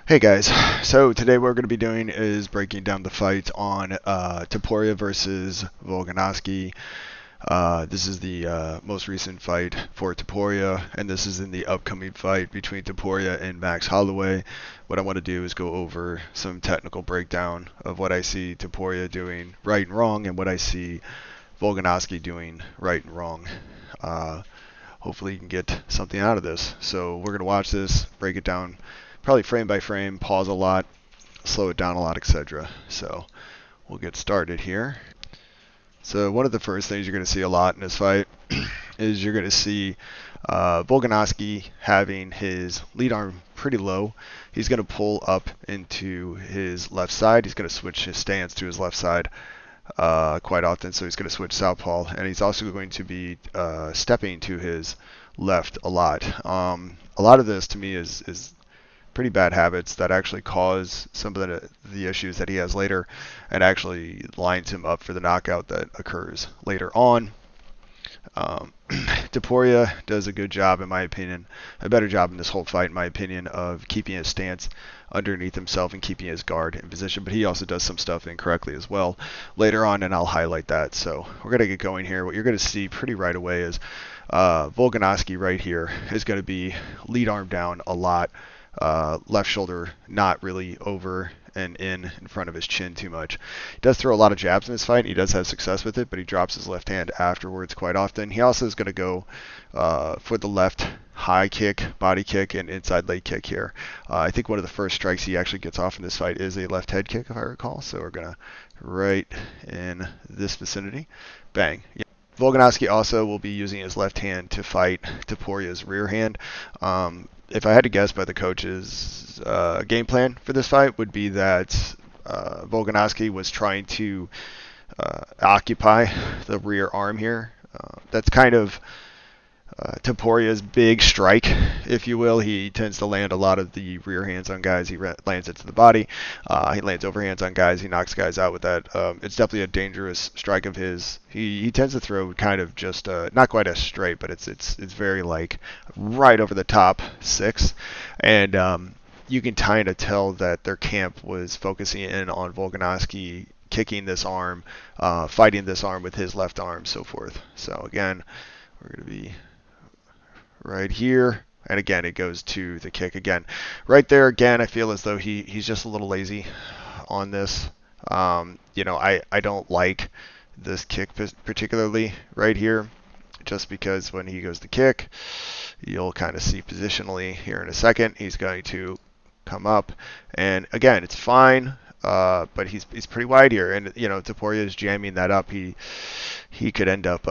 Hey guys, so today what we're going to be doing is breaking down the fight on Topuria versus Volkanovski. This is the most recent fight for Topuria, and this is in the upcoming fight between Topuria and Max Holloway. What I want to do is go over some technical breakdown of what I see Topuria doing right and wrong, and what I see Volkanovski doing right and wrong. Uh, Hopefully you can get something out of this. So we're going to watch this, break it down probably frame by frame, pause a lot, slow it down a lot, etc. So we'll get started here. So one of the first things you're going to see a lot in this fight is you're going to see Volkanovski having his lead arm pretty low. He's going to pull up into his left side. He's going to switch his stance to his left side quite often, so he's going to switch southpaw, and he's also going to be stepping to his left a lot. A lot of this to me is pretty bad habits that actually cause some of the issues that he has later, and actually lines him up for the knockout that occurs later on. Topuria does a good job, in my opinion, a better job in this whole fight, in my opinion, of keeping his stance underneath himself and keeping his guard in position, but he also does some stuff incorrectly as well later on, and I'll highlight that. So we're going to get going here. What you're going to see pretty right away is Volkanovski right here is going to be lead arm down a lot. Left shoulder not really over and in front of his chin too much. He does throw a lot of jabs in this fight. He does have success with it, but he drops his left hand afterwards quite often. He also is going to go for the left high kick, body kick, and inside leg kick here. I think one of the first strikes he actually gets off in this fight is a left head kick, if I recall. So we're going to right in this vicinity. Bang. Yeah. Volkanovski also will be using his left hand to fight Topuria's rear hand. If I had to guess by the coach's game plan for this fight, would be that Volkanovski was trying to occupy the rear arm here. That's kind of Topuria's big strike, if you will. He tends to land a lot of the rear hands on guys. He lands it to the body. He lands overhands on guys. He knocks guys out with that. It's definitely a dangerous strike of his. He tends to throw kind of just not quite as straight, but it's very like right over the top six, and you can kind of tell that their camp was focusing in on Volkanovski kicking this arm, fighting this arm with his left arm, so forth. So again, we're going to be right here, and again it goes to the kick again. Right there again, I feel as though he's just a little lazy on this. I don't like this kick particularly right here, just because when he goes to kick, you'll kind of see positionally here in a second, he's going to come up, and again it's fine, but he's pretty wide here, and Topuria is jamming that up. He could end up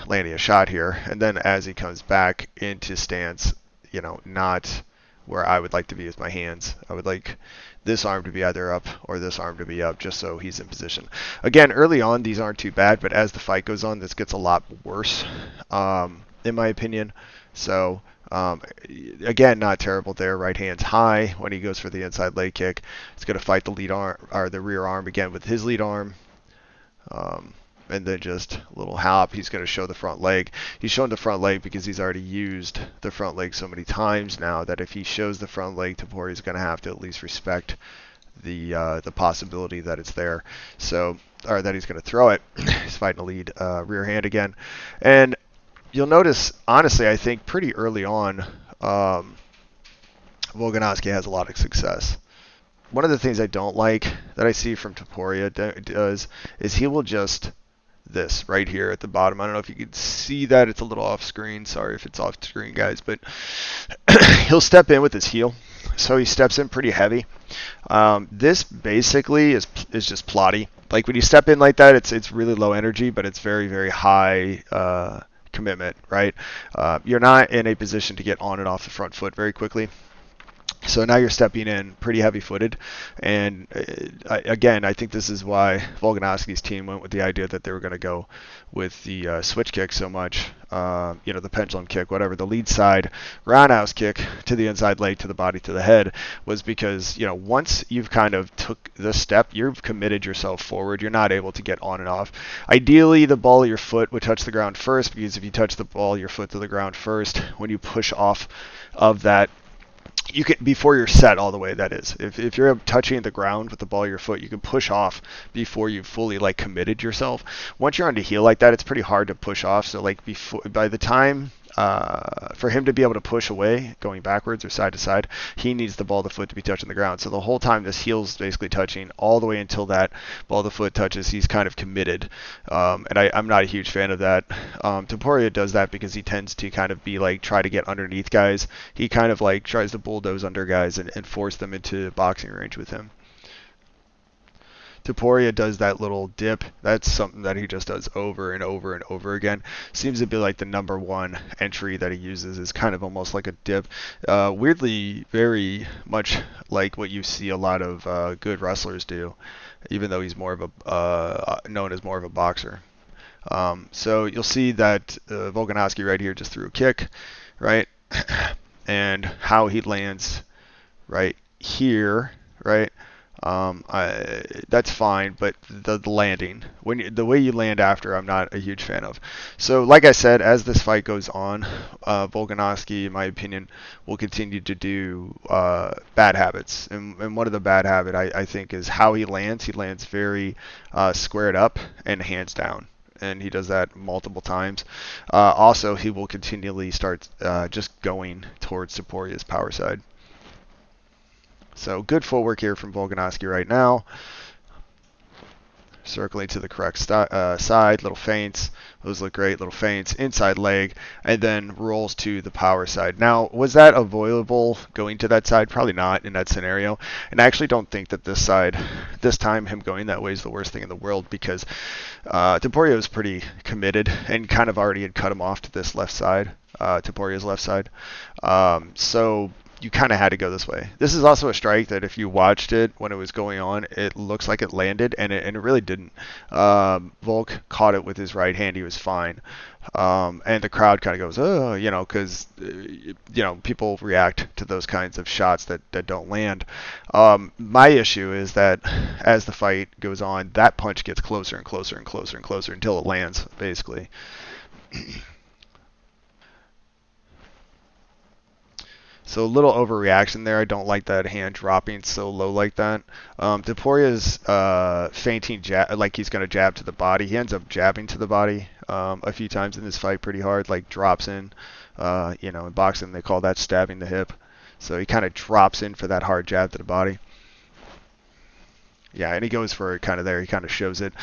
landing a shot here, and then as he comes back into stance, not where I would like to be with my hands. I would like this arm to be either up or this arm to be up, just so he's in position. Again, early on these aren't too bad, but as the fight goes on, this gets a lot worse, in my opinion. So again, not terrible there. Right hand's high when he goes for the inside leg kick. He's going to fight the lead arm or the rear arm again with his lead arm. And then just a little hop. He's going to show the front leg. He's shown the front leg because he's already used the front leg so many times now that if he shows the front leg, Topuria is going to have to at least respect the possibility that it's there. So, or that he's going to throw it. He's fighting a lead rear hand again, and you'll notice, honestly, I think pretty early on, Volkanovski has a lot of success. One of the things I don't like that I see from Topuria does is he will just this right here at the bottom. I don't know if you can see that. It's a little off screen. Sorry if it's off screen, guys, but he'll step in with his heel. So he steps in pretty heavy. This basically is just plotty. Like when you step in like that, it's really low energy, but it's very, very high commitment, right? You're not in a position to get on and off the front foot very quickly. So now you're stepping in pretty heavy-footed, and again, I think this is why Volkanovski's team went with the idea that they were going to go with the switch kick so much, the pendulum kick, whatever, the lead side roundhouse kick to the inside leg, to the body, to the head, was because, once you've kind of took this step, you've committed yourself forward. You're not able to get on and off. Ideally, the ball of your foot would touch the ground first, because if you touch the ball of your foot to the ground first, when you push off of that you can, before you're set all the way, that is, if you're touching the ground with the ball of your foot, you can push off before you fully like committed yourself. Once you're on the heel like that, it's pretty hard to push off. So like before, by the time for him to be able to push away going backwards or side to side, he needs the ball of the foot to be touching the ground. So the whole time this heel's basically touching all the way until that ball of the foot touches, he's kind of committed. And I'm not a huge fan of that. Topuria does that because he tends to kind of be like try to get underneath guys. He kind of like tries to bulldoze under guys and force them into boxing range with him. Topuria does that little dip. That's something that he just does over and over and over again. Seems to be like the number one entry that he uses, is kind of almost like a dip. Weirdly, very much like what you see a lot of good wrestlers do, even though he's more of a known as more of a boxer. So you'll see that Volkanovski right here just threw a kick, right, and how he lands right here, right. That's fine, but the landing, the way you land after, I'm not a huge fan of. So, like I said, as this fight goes on, Volkanovski, in my opinion, will continue to do bad habits, and one of the bad habit I think is how he lands. He lands very squared up and hands down. And he does that multiple times. Also, he will continually start just going towards Topuria's power side. So good footwork here from Volkanovski right now. Circling to the correct side, little feints. Those look great, little feints. Inside leg, and then rolls to the power side. Now, was that avoidable going to that side? Probably not in that scenario. And I actually don't think that this side, this time him going that way is the worst thing in the world, because Topuria was pretty committed and kind of already had cut him off to this left side, Topuria's left side. So you kind of had to go this way. This is also a strike that if you watched it when it was going on, it looks like it landed, and it really didn't. Volk caught it with his right hand. He was fine. And the crowd kind of goes, oh, you know, because, you know, people react to those kinds of shots that don't land. My issue is that as the fight goes on, that punch gets closer and closer and closer and closer until it lands, basically. So a little overreaction there. I don't like that hand dropping so low like that. Topuria's feinting jab, like he's going to jab to the body. He ends up jabbing to the body a few times in this fight pretty hard, like drops in. You know, in boxing they call that stabbing the hip. So he kind of drops in for that hard jab to the body. Yeah, and he goes for it kind of there. He kind of shows it.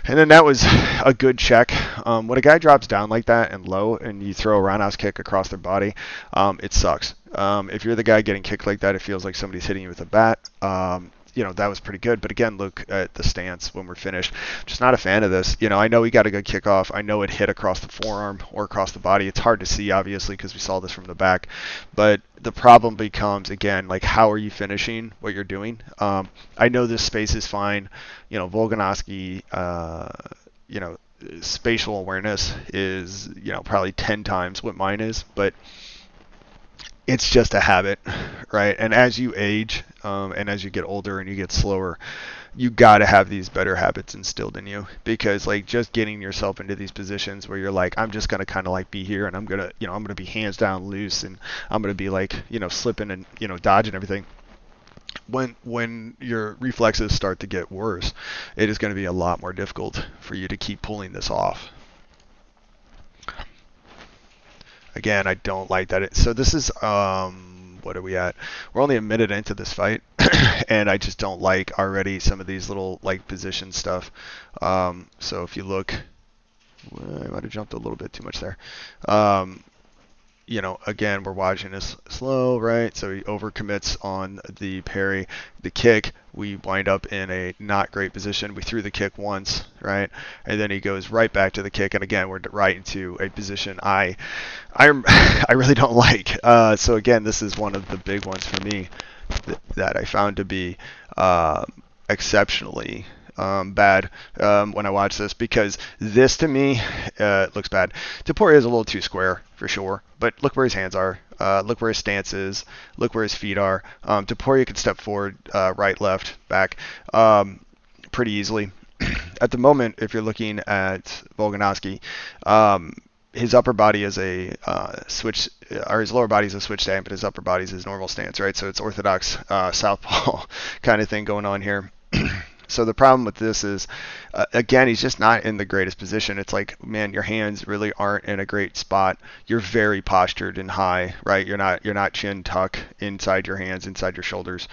And then that was a good check. When a guy drops down like that and low and you throw a roundhouse kick across their body, it sucks. If you're the guy getting kicked like that, it feels like somebody's hitting you with a bat. You know, that was pretty good. But again, look at the stance when we're finished. Just not a fan of this. You know, I know he got a good kickoff. I know it hit across the forearm or across the body. It's hard to see, obviously, because we saw this from the back. But the problem becomes, again, like, how are you finishing what you're doing? I know this space is fine. You know, Volkanovski, you know, spatial awareness is, you know, probably 10 times what mine is. But it's just a habit, right? And as you age, and as you get older and you get slower, you got to have these better habits instilled in you, because like just getting yourself into these positions where you're like, I'm just going to kind of like be here and I'm going to, you know, I'm going to be hands down loose and I'm going to be like, you know, slipping and, you know, dodging everything. When your reflexes start to get worse, it is going to be a lot more difficult for you to keep pulling this off. Again, I don't like that. So this is, what are we at? We're only a minute into this fight, and I just don't like already some of these little like position stuff. So if you look, I might have jumped a little bit too much there. You know, again, we're watching this slow, right? So he overcommits on the parry. The kick, we wind up in a not great position. We threw the kick once, right? And then he goes right back to the kick. And again, we're right into a position I really don't like. So again, this is one of the big ones for me that I found to be exceptionally bad when I watch this, because this to me looks bad. Topuria is a little too square for sure, but look where his hands are, look where his stance is, look where his feet are. Topuria can step forward, right, left, back pretty easily. At the moment, if you're looking at Volkanovski, his upper body is a switch, or his lower body is a switch stance, but his upper body is his normal stance, right? So it's orthodox southpaw kind of thing going on here. So the problem with this is, again, he's just not in the greatest position. It's like, man, your hands really aren't in a great spot. You're very postured and high, right? You're not chin tuck inside your hands, inside your shoulders,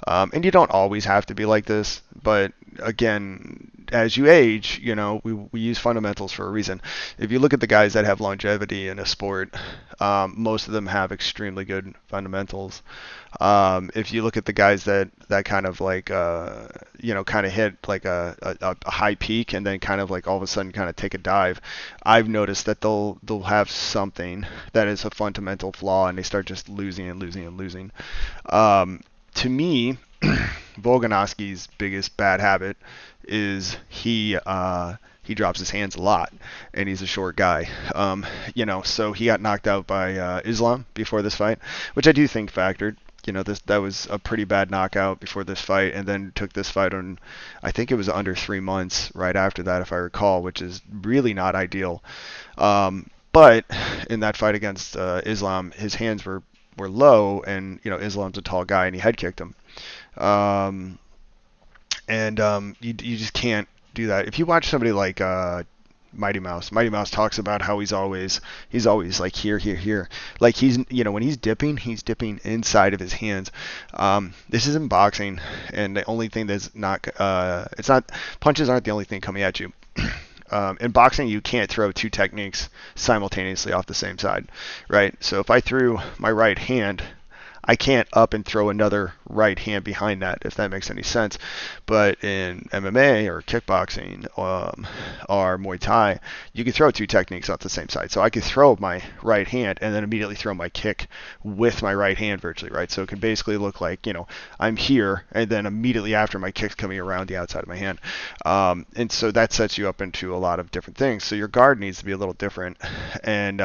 and you don't always have to be like this. But again, as you age, we use fundamentals for a reason. If you look at the guys that have longevity in a sport, most of them have extremely good fundamentals. If you look at the guys that kind of like kind of hit like a high peak and then kind of like all of a sudden kind of take a dive, I've noticed that they'll have something that is a fundamental flaw and they start just losing and losing and losing. To me, Volkanovski's biggest bad habit is he drops his hands a lot, and he's a short guy. So he got knocked out by Islam before this fight, which I do think factored. That was a pretty bad knockout before this fight, and then took this fight on, I think it was under 3 months right after that, if I recall, which is really not ideal. But in that fight against Islam, his hands were low, and Islam's a tall guy, and he head kicked him. You just can't do that. If you watch somebody like Mighty Mouse talks about how he's always like here. Like when he's dipping inside of his hands. This isn't boxing, and the only thing that's not it's not punches aren't the only thing coming at you. In boxing, you can't throw two techniques simultaneously off the same side, right? So if I threw my right hand, I can't up and throw another right hand behind that, if that makes any sense. But in MMA or kickboxing or Muay Thai, you can throw two techniques off the same side. So I could throw my right hand and then immediately throw my kick with my right hand virtually, right? So it can basically look like, I'm here and then immediately after my kick's coming around the outside of my hand. And so that sets you up into a lot of different things. So your guard needs to be a little different. And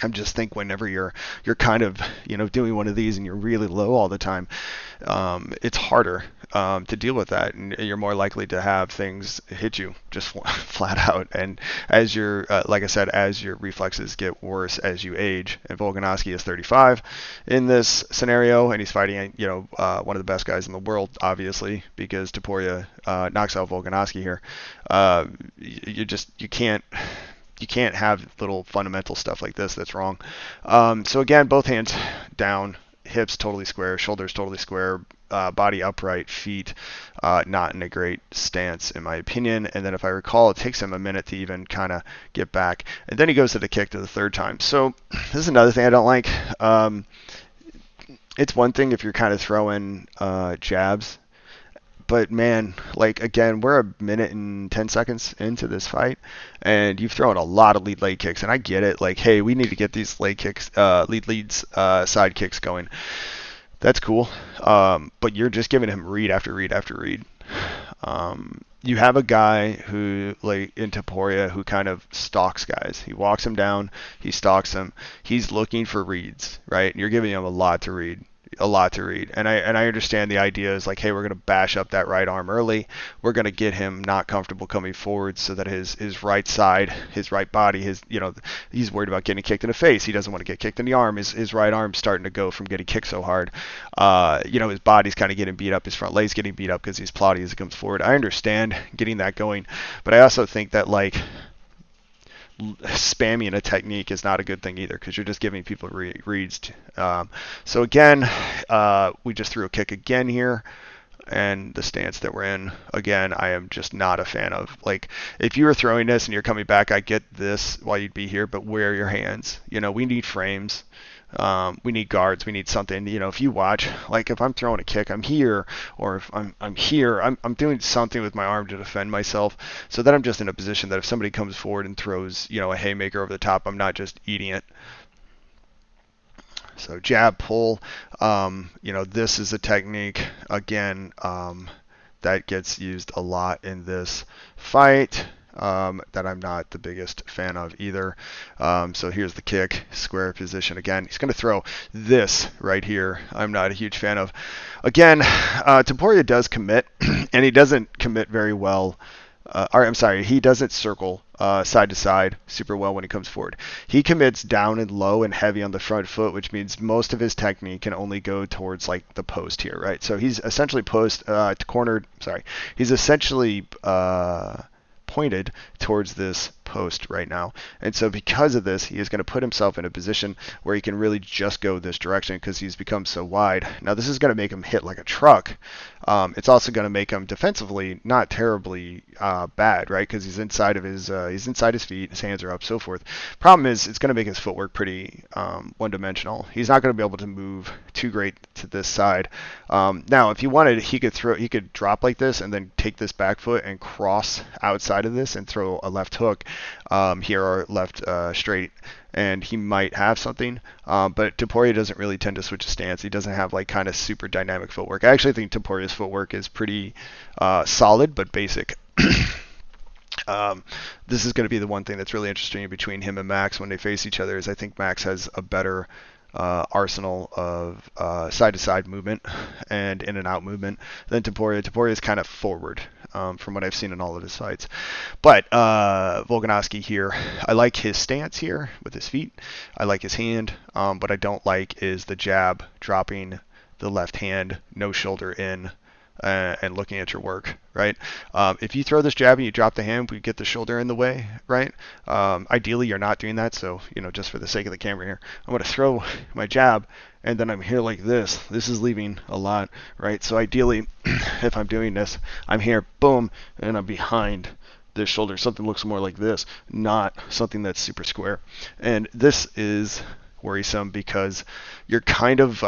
I just think whenever you're kind of doing one of these and you're really low all the time, it's harder to deal with that, and you're more likely to have things hit you just flat out. And as like I said, as your reflexes get worse as you age, and Volkanovski is 35 in this scenario, and he's fighting one of the best guys in the world, obviously, because Topuria knocks out Volkanovski here. You can't have little fundamental stuff like this that's wrong. So again, both hands down, hips totally square, shoulders totally square, body upright, feet not in a great stance in my opinion. And then if I recall, it takes him a minute to even kind of get back. And then he goes to the kick to the third time. So this is another thing I don't like. It's one thing if you're kind of throwing jabs. But man, like again, we're a minute and 10 seconds into this fight, and you've thrown a lot of lead leg kicks, and I get it. Like, hey, we need to get these leg kicks, side kicks going. That's cool, but you're just giving him read after read after read. You have a guy who, like in Topuria, who kind of stalks guys. He walks him down, he stalks him. He's looking for reads, right? And you're giving him a lot to read. And I understand the idea is like, hey, we're going to bash up that right arm early. We're going to get him not comfortable coming forward so that his right side, his right body, he's worried about getting kicked in the face. He doesn't want to get kicked in the arm. His right arm's starting to go from getting kicked so hard. His body's kind of getting beat up. His front leg's getting beat up because he's plotty as he comes forward. I understand getting that going, but I also think that like spamming a technique is not a good thing either, because you're just giving people reads. So again, we just threw a kick again here, and the stance that we're in, again, I am just not a fan of. Like, if you were throwing this and you're coming back, I get this while you'd be here, but where are your hands? We need frames. We need guards. We need something. If you watch, like if I'm throwing a kick, I'm here, or if I'm here, I'm doing something with my arm to defend myself, so that I'm just in a position that if somebody comes forward and throws, a haymaker over the top, I'm not just eating it. So jab, pull. This is a technique again that gets used a lot in this fight. That I'm not the biggest fan of either. So here's the kick, square position again. He's going to throw this right here. I'm not a huge fan of. Again, Topuria does commit, and he doesn't commit very well or I'm sorry, he doesn't circle side to side super well when he comes forward. He commits down and low and heavy on the front foot, which means most of his technique can only go towards like the post here, right? So he's essentially cornered. Sorry, he's essentially pointed towards this post right now. And so because of this, he is going to put himself in a position where he can really just go this direction because he's become so wide. Now this is going to make him hit like a truck. It's also going to make him defensively not terribly bad, right? Because he's inside his feet, his hands are up, so forth. Problem is, it's going to make his footwork pretty one-dimensional. He's not going to be able to move too great to this side. Now, if he wanted, he could drop like this and then take this back foot and cross outside of this and throw a left hook here or left straight, and he might have something. But Topuria doesn't really tend to switch his stance. He doesn't have like kind of super dynamic footwork. I actually think Topuria's footwork is pretty solid but basic. This is going to be the one thing that's really interesting between him and Max when they face each other. Is I think Max has a better arsenal of side-to-side movement and in-and-out movement than Topuria. Topuria is kind of forward from what I've seen in all of his fights. But Volkanovski here, I like his stance here with his feet. I like his hand. What I don't like is the jab, dropping the left hand, no shoulder in, and looking at your work, right? If you throw this jab and you drop the hand, we get the shoulder in the way, right? Ideally, you're not doing that, so, just for the sake of the camera here, I'm going to throw my jab, and then I'm here like this. This is leaving a lot, right? So ideally, if I'm doing this, I'm here, boom, and I'm behind this shoulder. Something looks more like this, not something that's super square. And this is worrisome because you're kind of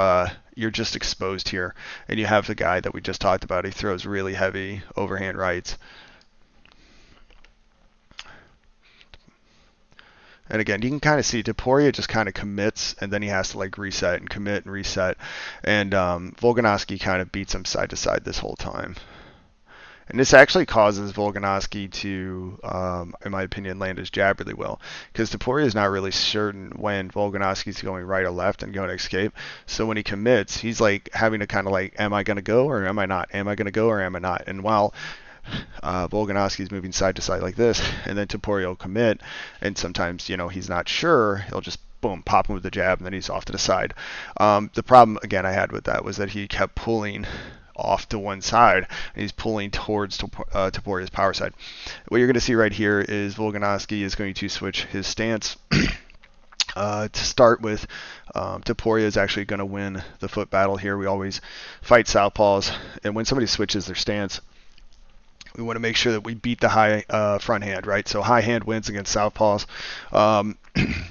you're just exposed here, and you have the guy that we just talked about. He throws really heavy overhand rights, and again you can kind of see Topuria just kind of commits, and then he has to like reset and commit and reset, and Volkanovski kind of beats him side to side this whole time. And this actually causes Volkanovski to, in my opinion, land his jab really well. Because Topuria is not really certain when Volkanovski is going right or left and going to escape. So when he commits, he's like having to kind of like, am I going to go or am I not? Am I going to go or am I not? And while Volkanovski is moving side to side like this, and then Topuria will commit, and sometimes, he's not sure, he'll just boom, pop him with the jab, and then he's off to the side. The problem, again, I had with that was that he kept pulling off to one side, and he's pulling towards Topuria's power side. What you're going to see right here is Volkanovski is going to switch his stance. To start with, Topuria is actually going to win the foot battle here. We always fight southpaws, and when somebody switches their stance, we want to make sure that we beat the high front hand, right? So high hand wins against southpaws,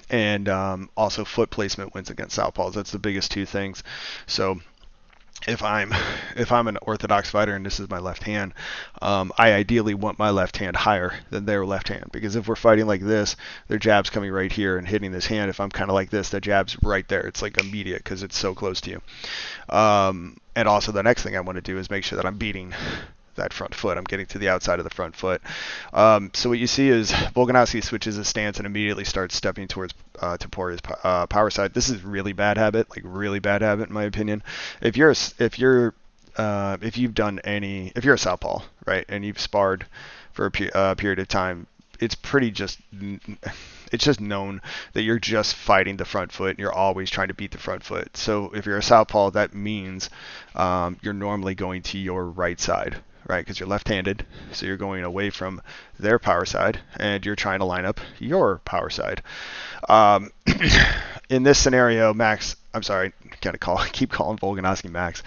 and also foot placement wins against southpaws. That's the biggest two things. So if I'm an orthodox fighter and this is my left hand, I ideally want my left hand higher than their left hand, because if we're fighting like this, their jab's coming right here and hitting this hand. If I'm kind of like this, their jab's right there. It's like immediate because it's so close to you. And also the next thing I want to do is make sure that I'm beating that front foot. I'm getting to the outside of the front foot. So what you see is Volkanovski switches his stance and immediately starts stepping towards Topuria's power side. This is really bad habit, like really bad habit in my opinion. If you're a southpaw, right, and you've sparred for a period of time, it's just known that you're just fighting the front foot and you're always trying to beat the front foot. So if you're a southpaw, that means you're normally going to your right side, right? Because you're left-handed, so you're going away from their power side and you're trying to line up your power side. In this scenario, keep calling Volkanovski Max.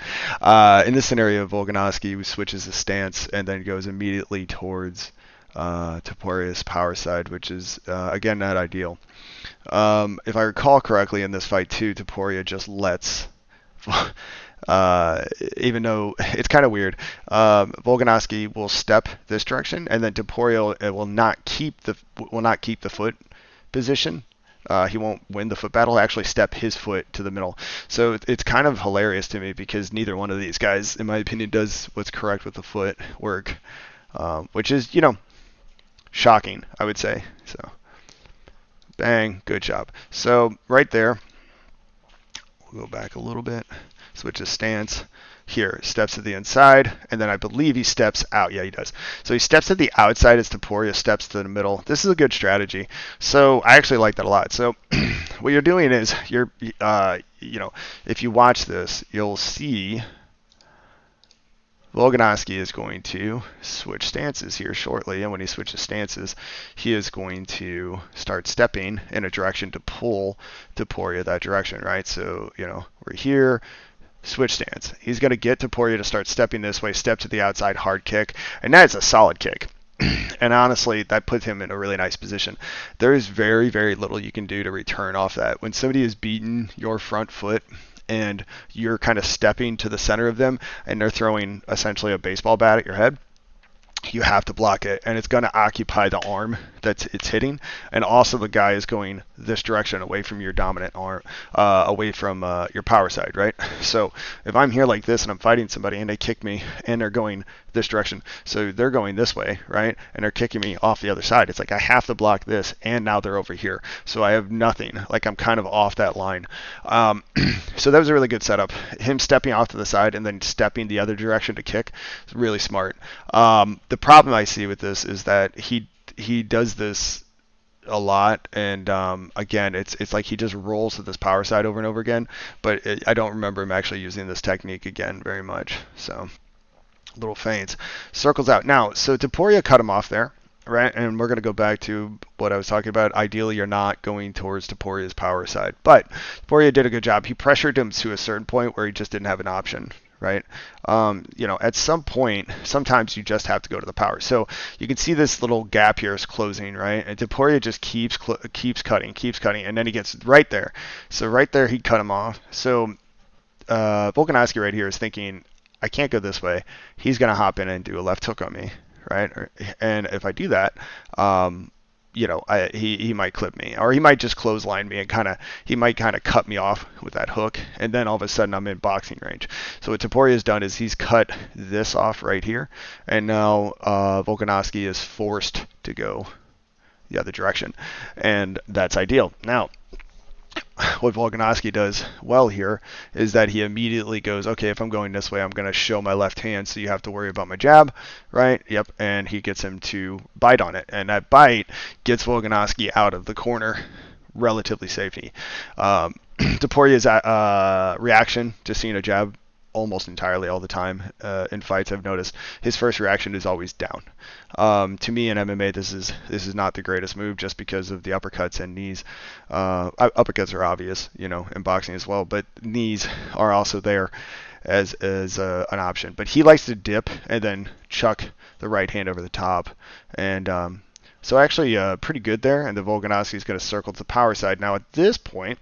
In this scenario, Volkanovski switches his stance and then goes immediately towards Topuria's power side, which is again not ideal. If I recall correctly, in this fight too, Topuria just lets even though it's kind of weird, Volkanovski will step this direction, and then Topuria will not keep the foot position. He won't win the foot battle. He'll actually step his foot to the middle. So it's kind of hilarious to me because neither one of these guys, in my opinion, does what's correct with the foot work, which is, shocking, I would say. So, bang, good job. So right there, we'll go back a little bit, switch his stance. here, steps to the inside, and then I believe he steps out. Yeah, he does. So he steps to the outside as Topuria steps to the middle. This is a good strategy. So I actually like that a lot. So what you're doing is if you watch this, you'll see Volkanovski is going to switch stances here shortly, and when he switches stances, he is going to start stepping in a direction to pull Topuria that direction, right? So, we're here, switch stance. He's going to get Topuria to start stepping this way, step to the outside, hard kick, and that's a solid kick. And honestly, that puts him in a really nice position. There is very, very little you can do to return off that. When somebody has beaten your front foot, and you're kind of stepping to the center of them, and they're throwing essentially a baseball bat at your head, you have to block it, and it's going to occupy the arm that it's hitting, and also the guy is going this direction away from your dominant arm, away from your power side, right? So if I'm here like this and I'm fighting somebody and they kick me and they're going this direction, so they're going this way, right? And they're kicking me off the other side. It's like I have to block this, and now they're over here, so I have nothing. Like I'm kind of off that line. So that was a really good setup. Him stepping off to the side and then stepping the other direction to kick is really smart. The problem I see with this is that he does this a lot, and again, it's like he just rolls to this power side over and over again, but I don't remember him actually using this technique again very much. So little feints, circles out. Now, so Topuria cut him off there, right? And we're going to go back to what I was talking about. Ideally, you're not going towards Topuria's power side, but Topuria did a good job. He pressured him to a certain point where he just didn't have an option, right? At some point, sometimes you just have to go to the power. So you can see this little gap here is closing, right? And Topuria just keeps cutting, and then he gets right there. So right there, he cut him off. So Volkanovski right here is thinking, I can't go this way. He's going to hop in and do a left hook on me, right? And if I do that, he might clip me, or he might just clothesline me, and he might cut me off with that hook, and then all of a sudden I'm in boxing range. So what Topuria has done is he's cut this off right here, and now Volkanovski is forced to go the other direction, and that's ideal. Now, what Volkanovski does well here is that he immediately goes, okay, if I'm going this way, I'm going to show my left hand, so you have to worry about my jab, right? Yep, and he gets him to bite on it, and that bite gets Volkanovski out of the corner relatively safely. Topuria's reaction to seeing a jab almost entirely all the time in fights, I've noticed his first reaction is always down. To me in MMA, this is not the greatest move, just because of the uppercuts and knees. Uppercuts are obvious, in boxing as well, but knees are also there as an option. But he likes to dip and then chuck the right hand over the top, and so actually pretty good there. And the Volkanovski is going to circle to the power side. Now at this point,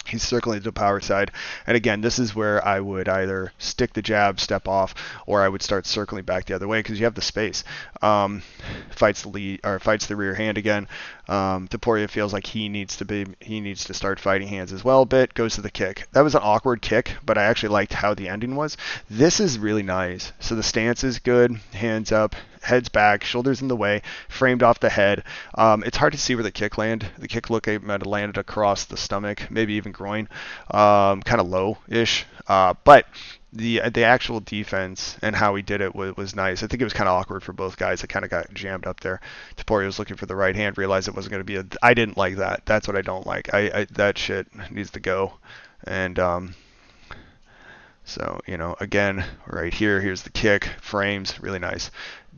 he's circling to the power side, and again, this is where I would either stick the jab, step off, or I would start circling back the other way because you have the space. Fights the rear hand again. Topuria feels like he needs to start fighting hands as well a bit. Goes to the kick. That was an awkward kick, but I actually liked how the ending was. This is really nice. So the stance is good. Hands up, heads back, shoulders in the way, framed off the head. It's hard to see where the kick landed. The kick looked like it might have landed across the stomach, maybe even groin, kind of low-ish. But the actual defense and how he did it was nice. I think it was kind of awkward for both guys. It kind of got jammed up there. Topuria was looking for the right hand, realized it wasn't going to be I didn't like that. That's what I don't like. That shit needs to go. And so, again, right here's the kick, frames, really nice.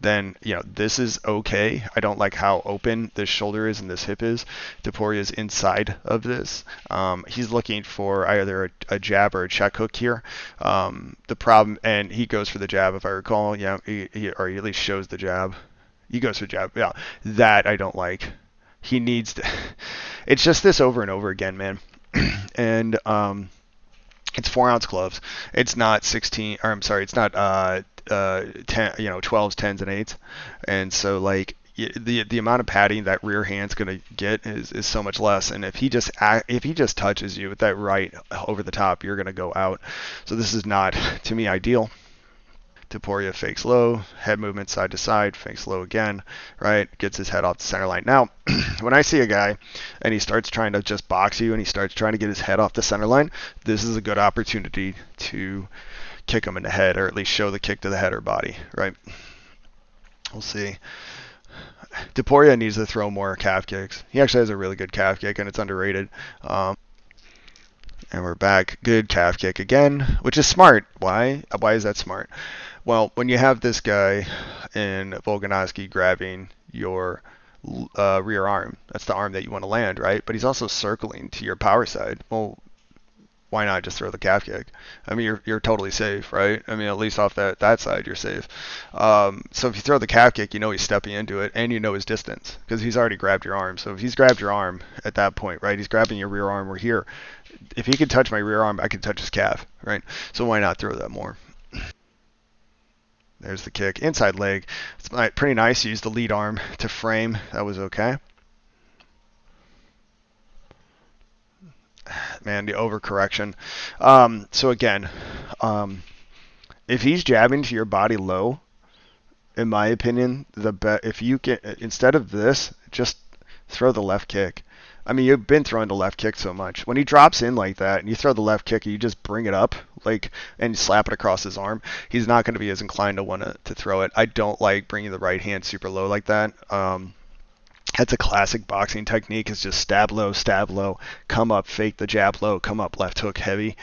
Then, this is okay. I don't like how open this shoulder is and this hip is. Topuria is inside of this. He's looking for either a jab or a check hook here. The problem, and he goes for the jab, if I recall. Yeah, or he at least shows the jab. He goes for jab. Yeah, that I don't like. He needs to. It's just this over and over again, man. And it's 4-ounce gloves. It's not 16, or I'm sorry, it's not 10, 12s, 10s, and 8s. And so like the amount of padding that rear hand's gonna get is so much less. And if he just touches you with that right over the top, you're gonna go out. So this is not, to me, ideal. Topuria fakes low, head movement side to side, fakes low again, right? Gets his head off the center line. Now, when I see a guy and he starts trying to just box you and he starts trying to get his head off the center line, this is a good opportunity to kick him in the head, or at least show the kick to the head or body, right? We'll see. Topuria needs to throw more calf kicks. He actually has a really good calf kick, and it's underrated. And we're back. Good calf kick again, which is smart. Why? Why is that smart? Well, when you have this guy in Volkanovski grabbing your rear arm, that's the arm that you want to land, right? But he's also circling to your power side. Well, why not just throw the calf kick? I mean, you're totally safe, right? I mean, at least off that side, you're safe. So if you throw the calf kick, you know he's stepping into it, and you know his distance because he's already grabbed your arm. So if he's grabbed your arm at that point, right? He's grabbing your rear arm. We're here. If he could touch my rear arm, I could touch his calf, right? So why not throw that more? There's the kick. Inside leg. It's pretty nice. Use the lead arm to frame. That was okay. Man, the overcorrection. So again, if he's jabbing to your body low, in my opinion, if you get instead of this, just throw the left kick. I mean, you've been throwing the left kick so much. When he drops in like that and you throw the left kick and you just bring it up and slap it across his arm, he's not going to be as inclined to want to throw it. I don't like bringing the right hand super low like that. That's a classic boxing technique, is just stab low, come up, fake the jab low, come up, left hook heavy.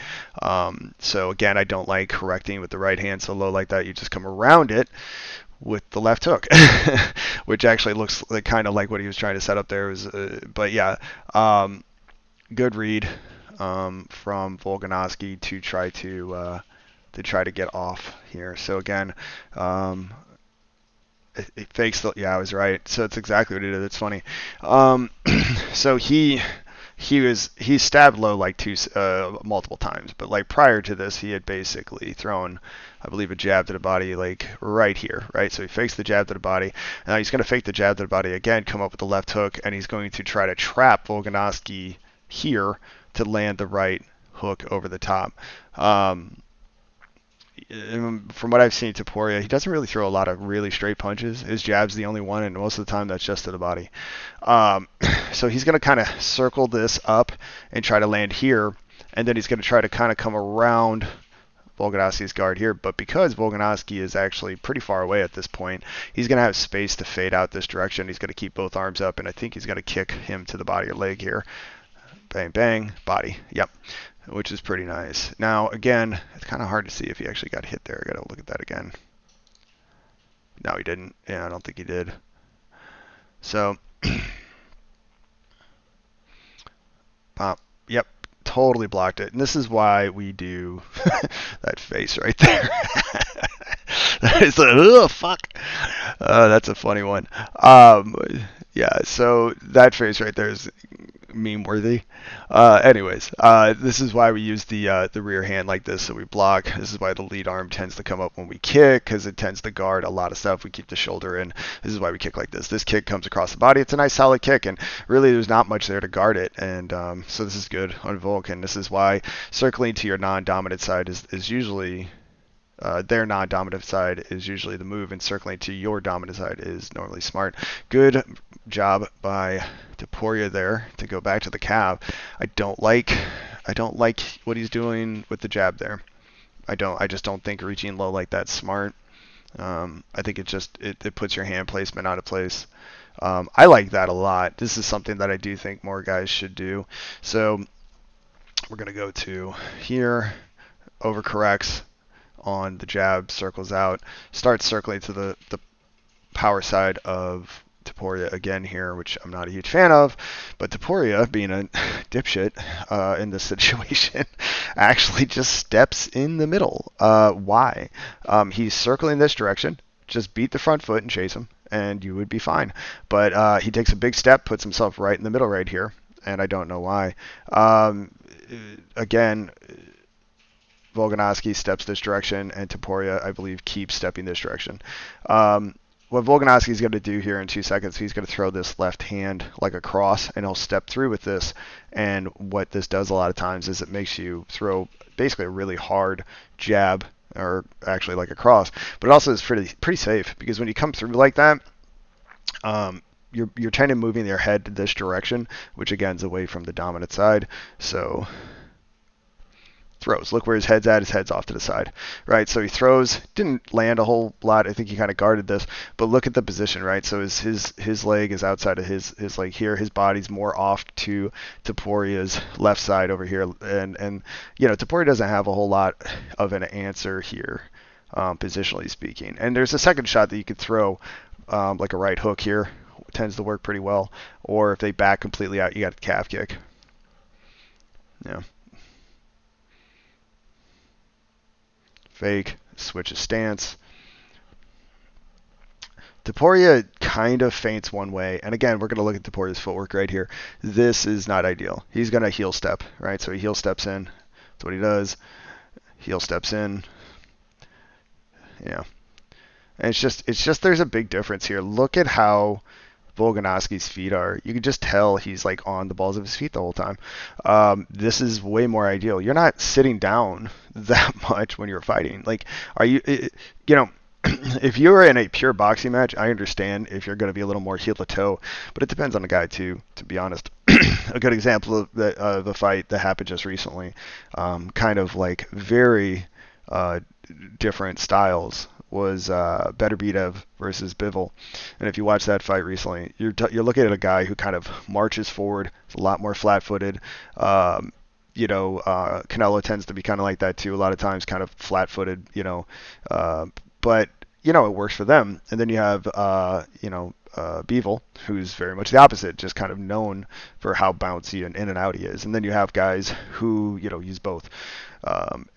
So again, I don't like correcting with the right hand so low like that. You just come around it with the left hook, which actually looks like kind of like what he was trying to set up there. But yeah, good read from Volkanovski to try to get off here. So again, it fakes the, yeah, I was right. So it's exactly what he did. It's funny. So he stabbed low like multiple times, but like prior to this, he had basically thrown, I believe, a jab to the body like right here, right? So he fakes the jab to the body. Now he's going to fake the jab to the body again, come up with the left hook, and he's going to try to trap Volkanovski here to land the right hook over the top. From what I've seen, Topuria, he doesn't really throw a lot of really straight punches. His jab's the only one, and most of the time that's just to the body. So he's going to kind of circle this up and try to land here, and then he's going to try to kind of come around Volkanovski's guard here. But because Volkanovski is actually pretty far away at this point, he's going to have space to fade out this direction. He's going to keep both arms up, and I think he's going to kick him to the body or leg here. Bang, bang, body. Yep. Which is pretty nice. Now, again, it's kind of hard to see if he actually got hit there. I got to look at that again. No, he didn't. Yeah, I don't think he did. So, pop. Yep, totally blocked it. And this is why we do that face right there. It's like, oh, fuck. That's a funny one. Yeah, so that face right there is meme worthy. Anyways, this is why we use the rear hand like this, so we block. This is why the lead arm tends to come up when we kick, because it tends to guard a lot of stuff. We keep the shoulder in. This is why we kick like this. This kick comes across the body. It's a nice solid kick, and really there's not much there to guard it. And so this is good on Volk, and this is why circling to your non-dominant side is usually their non-dominant side is usually the move, and circling to your dominant side is normally smart. Good job by Topuria there to go back to the calf. I don't like what he's doing with the jab there. I just don't think reaching low like that's smart. I think it puts your hand placement out of place. I like that a lot. This is something that I do think more guys should do. So we're gonna go to here, overcorrects on the jab, circles out, starts circling to the power side of Topuria again here, which I'm not a huge fan of, but Topuria, being a dipshit in this situation, actually just steps in the middle. Why? He's circling this direction. Just beat the front foot and chase him, and you would be fine. But he takes a big step, puts himself right in the middle right here, and I don't know why. Again, Volkanovski steps this direction, and Topuria, I believe, keeps stepping this direction. What Volkanovski is going to do here in 2 seconds, he's going to throw this left hand like a cross, and he'll step through with this. And what this does a lot of times is it makes you throw basically a really hard jab, or actually like a cross. But it also is pretty safe, because when you come through like that, you're kind of moving your head to this direction, which again is away from the dominant side. So throws. Look where his head's at. His head's off to the side, right? So he throws, didn't land a whole lot. I think he kind of guarded this, but look at the position, right? So his leg is outside of his leg here. His body's more off to Topuria's left side over here, and you know, Topuria doesn't have a whole lot of an answer here, positionally speaking. And there's a second shot that you could throw, like a right hook here, tends to work pretty well. Or if they back completely out, you got the calf kick. Yeah. Fake, switch of stance. Topuria kind of feints one way, and again, we're going to look at Topuria's footwork right here. This is not ideal. He's going to heel step, right? So he heel steps in. That's what he does. Heel steps in. Yeah. And it's just there's a big difference here. Look at how Volkanovski's feet are. You can just tell he's like on the balls of his feet the whole time. This is way more ideal. You're not sitting down that much when you're fighting. Like, are you, you know, if you're in a pure boxing match, I understand if you're going to be a little more heel to toe, but it depends on the guy too, to be honest. A good example of the fight that happened just recently, kind of like very different styles, was Beterbiev versus Bivol. And if you watch that fight recently, you're looking at a guy who kind of marches forward, a lot more flat-footed. You know, Canelo tends to be kind of like that too, a lot of times kind of flat-footed, you know. But, you know, it works for them. And then you have, you know, Bivol, who's very much the opposite, just kind of known for how bouncy and in and out he is. And then you have guys who, you know, use both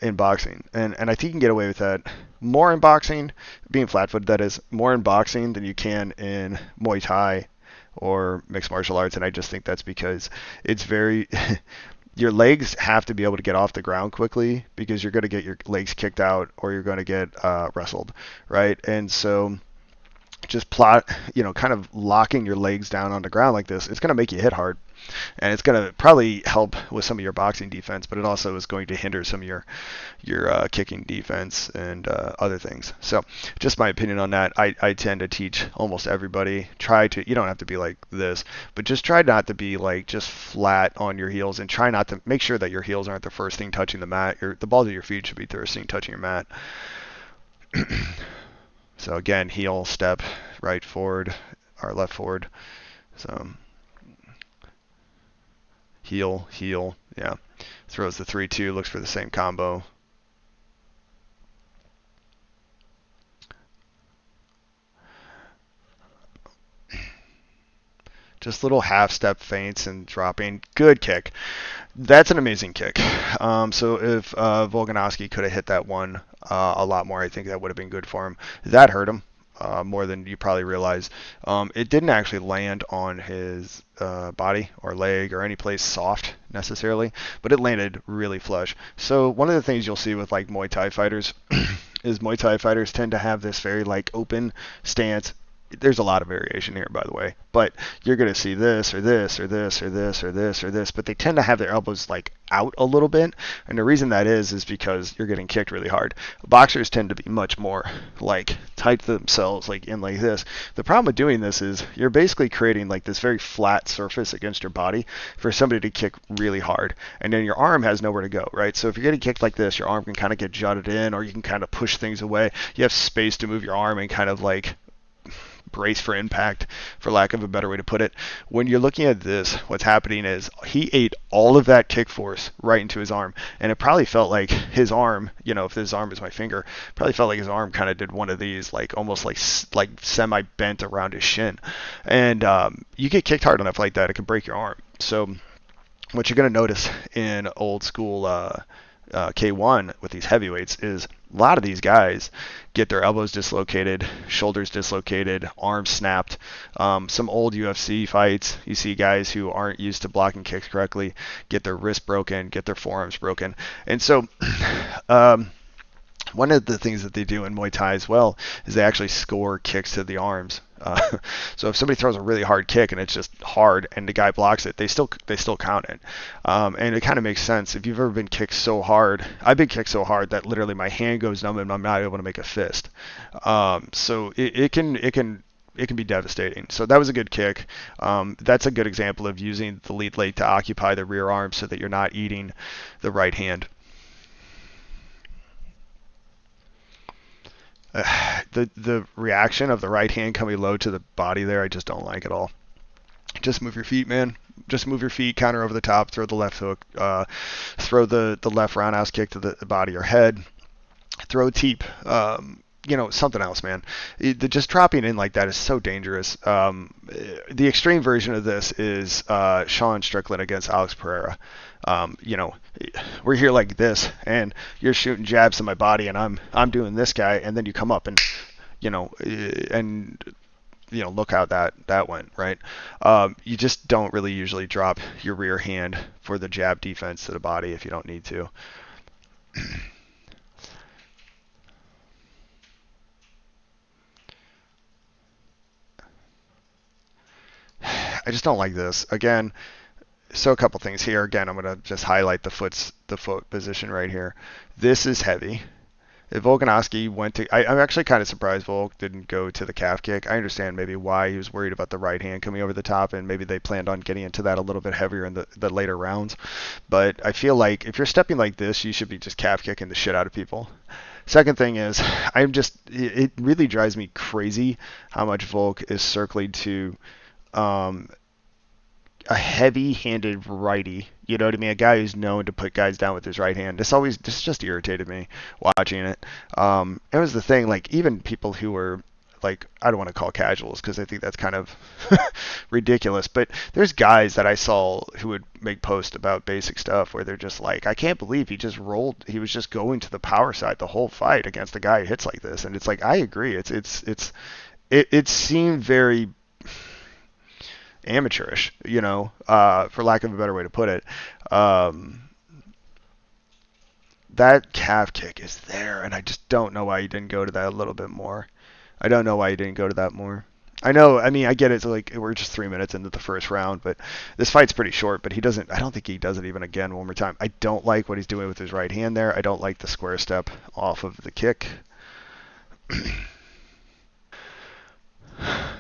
in boxing. And I think you can get away with that more in boxing, being flat-footed, that is, more in boxing than you can in Muay Thai or mixed martial arts. And I just think that's because it's very... your legs have to be able to get off the ground quickly, because you're going to get your legs kicked out or you're going to get wrestled, right? And so just you know, kind of locking your legs down on the ground like this, it's going to make you hit hard. And it's going to probably help with some of your boxing defense, but it also is going to hinder some of your kicking defense and other things. So just my opinion on that. I tend to teach almost everybody, you don't have to be like this, but just try not to be like just flat on your heels, and try not to make sure that your heels aren't the first thing touching the mat. The balls of your feet should be the first thing touching your mat. So again, heel, step, right forward, or left forward. So heel, yeah. Throws the 3-2, looks for the same combo. Just little half step feints and dropping. Good kick. That's an amazing kick. So if Volkanovski could have hit that one a lot more, I think that would have been good for him. That hurt him more than you probably realize. It didn't actually land on his body or leg or any place soft necessarily, but it landed really flush. So one of the things you'll see with like Muay Thai fighters is Muay Thai fighters tend to have this very like open stance. There's a lot of variation here, by the way, but you're going to see this or this or this or this or this or this, but they tend to have their elbows like out a little bit, and the reason that is because you're getting kicked really hard. Boxers tend to be much more like tight to themselves, like in like this. The problem with doing this is you're basically creating like this very flat surface against your body for somebody to kick really hard, and then your arm has nowhere to go, right? So if you're getting kicked like this, your arm can kind of get jutted in, or you can kind of push things away. You have space to move your arm and kind of like brace for impact, for lack of a better way to put it. When you're looking at this, what's happening is he ate all of that kick force right into his arm, and it probably felt like his arm, you know, if his arm is my finger, probably felt like his arm kind of did one of these, like almost like semi bent around his shin. And you get kicked hard enough like that, it can break your arm. So what you're going to notice in old school K1 with these heavyweights is a lot of these guys get their elbows dislocated, shoulders dislocated, arms snapped. Some old UFC fights, you see guys who aren't used to blocking kicks correctly get their wrists broken, get their forearms broken. And so one of the things that they do in Muay Thai as well is they actually score kicks to the arms. So if somebody throws a really hard kick and it's just hard and the guy blocks it, they still count it. And it kind of makes sense. If you've ever been kicked so hard, I've been kicked so hard that literally my hand goes numb and I'm not able to make a fist. So it can be devastating. So that was a good kick. That's a good example of using the lead leg to occupy the rear arm so that you're not eating the right hand. The reaction of the right hand coming low to the body there, I just don't like at all. Just move your feet, man. Just move your feet, counter over the top, throw the left hook, throw the left roundhouse kick to the body or head, throw a teep. Something else, man. Just dropping in like that is so dangerous. The extreme version of this is Sean Strickland against Alex Pereira. We're here like this, and you're shooting jabs to my body, and I'm doing this guy, and then you come up and look how that went, right? You just don't really usually drop your rear hand for the jab defense to the body if you don't need to. I just don't like this. Again, so a couple things here. Again, I'm going to just highlight the foot position right here. This is heavy. If Volkanovski went to, I'm actually kind of surprised Volk didn't go to the calf kick. I understand maybe why he was worried about the right hand coming over the top, and maybe they planned on getting into that a little bit heavier in the later rounds. But I feel like if you're stepping like this, you should be just calf kicking the shit out of people. Second thing is, it really drives me crazy how much Volk is circling to um, a heavy-handed righty. You know what I mean? A guy who's known to put guys down with his right hand. This just irritated me watching it. It was the thing, like even people who were like, I don't want to call casuals because I think that's kind of ridiculous. But there's guys that I saw who would make posts about basic stuff where they're just like, I can't believe he just rolled. He was just going to the power side the whole fight against a guy who hits like this. And it's like, I agree. It seemed very amateurish, for lack of a better way to put it. That calf kick is there, and I just don't know why he didn't go to that a little bit more. I don't know why he didn't go to that more. I mean, I get it. It's like we're just 3 minutes into the first round, but this fight's pretty short. But I don't think he does it even again one more time. I don't like what he's doing with his right hand there. I don't like the square step off of the kick.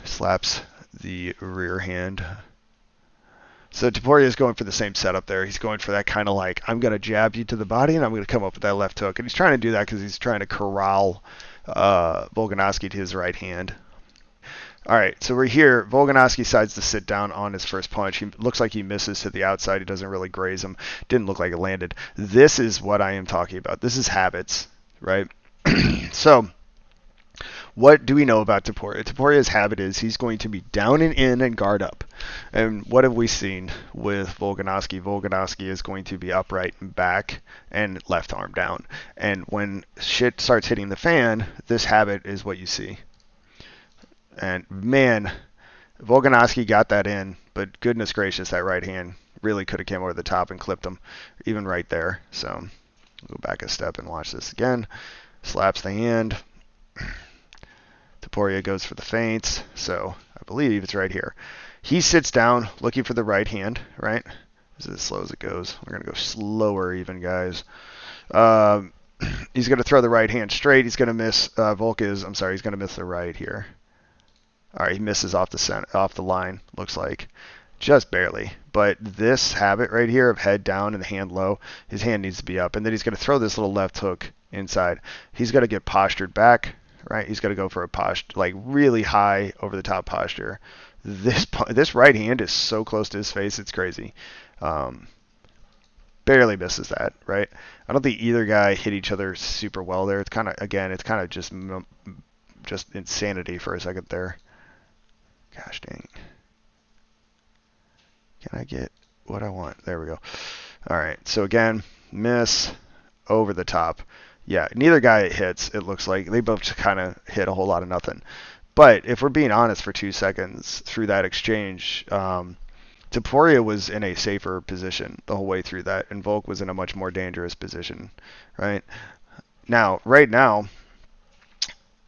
Slaps the rear hand. So Topuria is going for the same setup there. He's going for that kind of like, I'm going to jab you to the body and I'm going to come up with that left hook. And he's trying to do that because he's trying to corral Volkanovski to his right hand. All right, so we're here. Volkanovski decides to sit down on his first punch. He looks like he misses to the outside. He doesn't really graze him. Didn't look like it landed. This is what I am talking about. This is habits, right? So what do we know about Topuria? Topuria's habit is he's going to be down and in and guard up. And what have we seen with Volkanovski? Volkanovski is going to be upright and back and left arm down. And when shit starts hitting the fan, this habit is what you see. And man, Volkanovski got that in, but goodness gracious, that right hand really could have came over the top and clipped him, even right there. So go back a step and watch this again. Slaps the hand. Topuria goes for the feints, so I believe it's right here. He sits down looking for the right hand, right? This is as slow as it goes. We're going to go slower even, guys. He's going to throw the right hand straight. He's going to miss. He's going to miss the right here. All right, he misses off the line, looks like. Just barely. But this habit right here of head down and the hand low, his hand needs to be up. And then he's going to throw this little left hook inside. He's got to get postured back, right? He's got to go for a posture, like really high over the top posture. This right hand is so close to his face, it's crazy. Barely misses that, right? I don't think either guy hit each other super well there. It's kind of just insanity for a second there. Gosh dang. Can I get what I want? There we go. All right. So again, miss over the top. Yeah, neither guy hits, it looks like. They both just kind of hit a whole lot of nothing. But if we're being honest for 2 seconds through that exchange, Topuria was in a safer position the whole way through that, and Volk was in a much more dangerous position, right? Right now,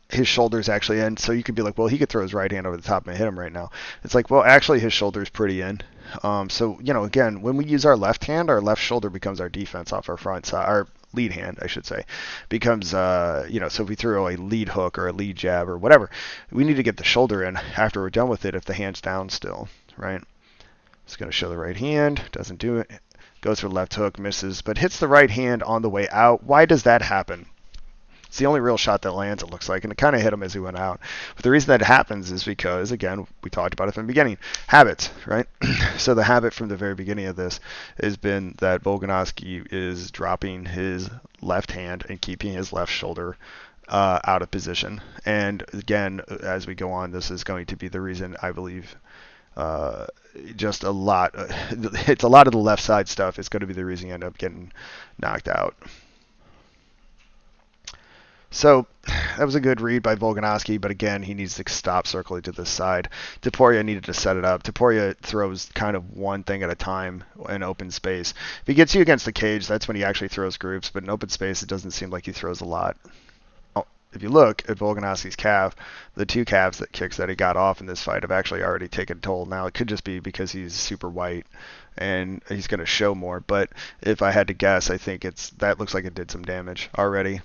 his shoulder's actually in, so you could be like, well, he could throw his right hand over the top and hit him right now. It's like, well, actually, his shoulder's pretty in. So, again, when we use our left hand, our left shoulder becomes our defense off our front side, our lead hand, I should say, becomes, so if we throw a lead hook or a lead jab or whatever, we need to get the shoulder in after we're done with it if the hand's down still, right? It's going to show the right hand, doesn't do it, goes for the left hook, misses, but hits the right hand on the way out. Why does that happen? It's the only real shot that lands, it looks like, and it kind of hit him as he went out. But the reason that happens is because, again, we talked about it from the beginning, habits, right? So the habit from the very beginning of this has been that Volkanovski is dropping his left hand and keeping his left shoulder out of position. And again, as we go on, this is going to be the reason I believe just a lot. It's a lot of the left side stuff. It's going to be the reason you end up getting knocked out. So that was a good read by Volkanovski, but again, he needs to stop circling to the side. Topuria needed to set it up. Topuria throws kind of one thing at a time in open space. If he gets you against the cage, that's when he actually throws groups, but in open space, it doesn't seem like he throws a lot. If you look at Volkanovski's calf, the two calves that kicks that he got off in this fight have actually already taken toll. Now, it could just be because he's super white and he's going to show more, but if I had to guess, I think that looks like it did some damage already.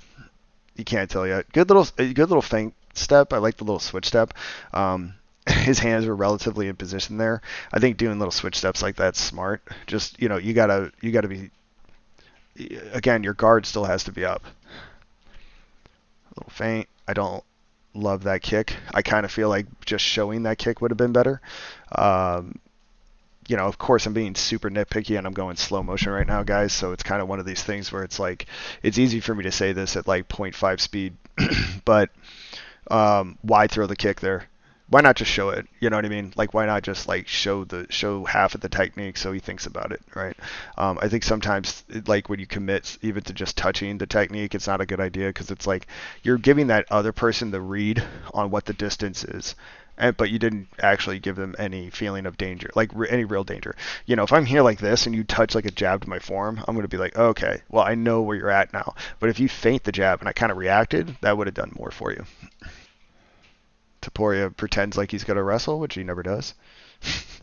You can't tell yet. Good little feint step. I like the little switch step. His hands were relatively in position there. I think doing little switch steps like that's smart. Just, you gotta be, again, your guard still has to be up. Little feint. I don't love that kick. I kind of feel like just showing that kick would have been better. Of course, I'm being super nitpicky and I'm going slow motion right now, guys. So it's kind of one of these things where it's like, it's easy for me to say this at like 0.5 speed, but why throw the kick there? Why not just show it? You know what I mean? Like, why not just like show half of the technique so he thinks about it, right? I think sometimes, like when you commit even to just touching the technique, it's not a good idea because it's like you're giving that other person the read on what the distance is. But you didn't actually give them any feeling of danger, like any real danger. If I'm here like this and you touch like a jab to my forearm, I'm going to be like, okay, well, I know where you're at now. But if you feint the jab and I kind of reacted, that would have done more for you. Topuria pretends like he's going to wrestle, which he never does.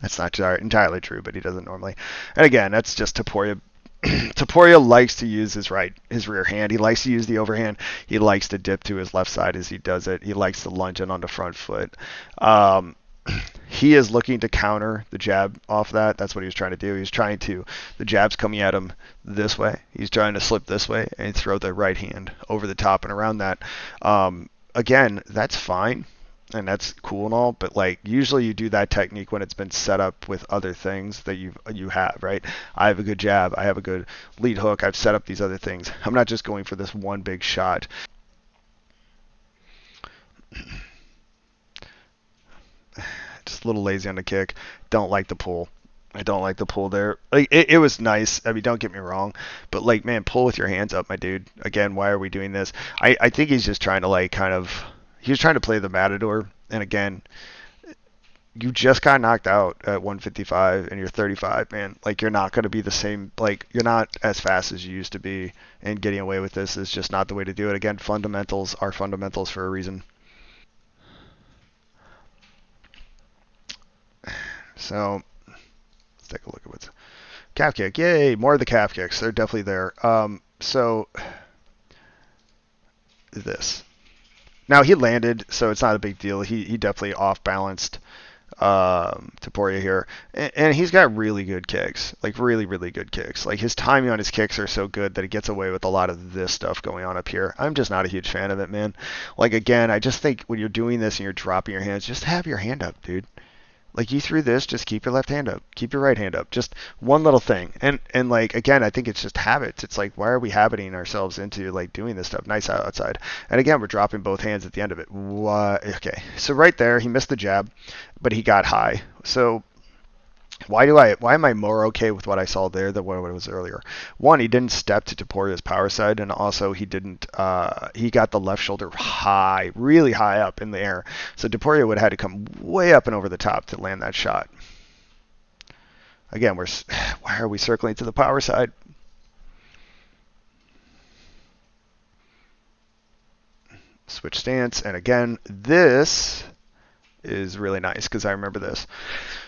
That's not entirely true, but he doesn't normally. And again, that's just Topuria. Topuria likes to use his rear hand. He likes to use the overhand. He likes to dip to his left side as he does it. He likes to lunge in on the front foot. He is looking to counter the jab off that. That's what he was trying to do. The jab's coming at him this way. He's trying to slip this way and throw the right hand over the top and around that. Again, that's fine. And that's cool and all, but like usually you do that technique when it's been set up with other things that you have, right? I have a good jab, I have a good lead hook, I've set up these other things. I'm not just going for this one big shot. Just a little lazy on the kick. Don't like the pull. I don't like the pull there. Like, it was nice. I mean, don't get me wrong, but like, man, pull with your hands up, my dude. Again, why are we doing this? I think he's just trying to like he was trying to play the matador, and again, you just got knocked out at 155 and you're 35, man. Like, you're not going to be the same, like, you're not as fast as you used to be, and getting away with this is just not the way to do it. Again, fundamentals are fundamentals for a reason. So, let's take a look at what's calf kick. Yay, more of the calf kicks. They're definitely there. So, this. Now, he landed, so it's not a big deal. He definitely off-balanced Topuria here. And he's got really good kicks. Like, really, really good kicks. Like, his timing on his kicks are so good that he gets away with a lot of this stuff going on up here. I'm just not a huge fan of it, man. Like, again, I just think when you're doing this and you're dropping your hands, just have your hand up, dude. Like, you threw this, just keep your left hand up. Keep your right hand up. Just one little thing. And like, again, I think it's just habits. It's like, why are we habiting ourselves into, like, doing this stuff? Nice outside. And again, we're dropping both hands at the end of it. Why? Okay. So right there, he missed the jab, but he got high. So why am I more okay with what I saw there than what it was earlier? One, he didn't step to Topuria's power side, and also he got the left shoulder high, really high up in the air. So Topuria would have had to come way up and over the top to land that shot. Again, why are we circling to the power side? Switch stance, and again, this is really nice because I remember this.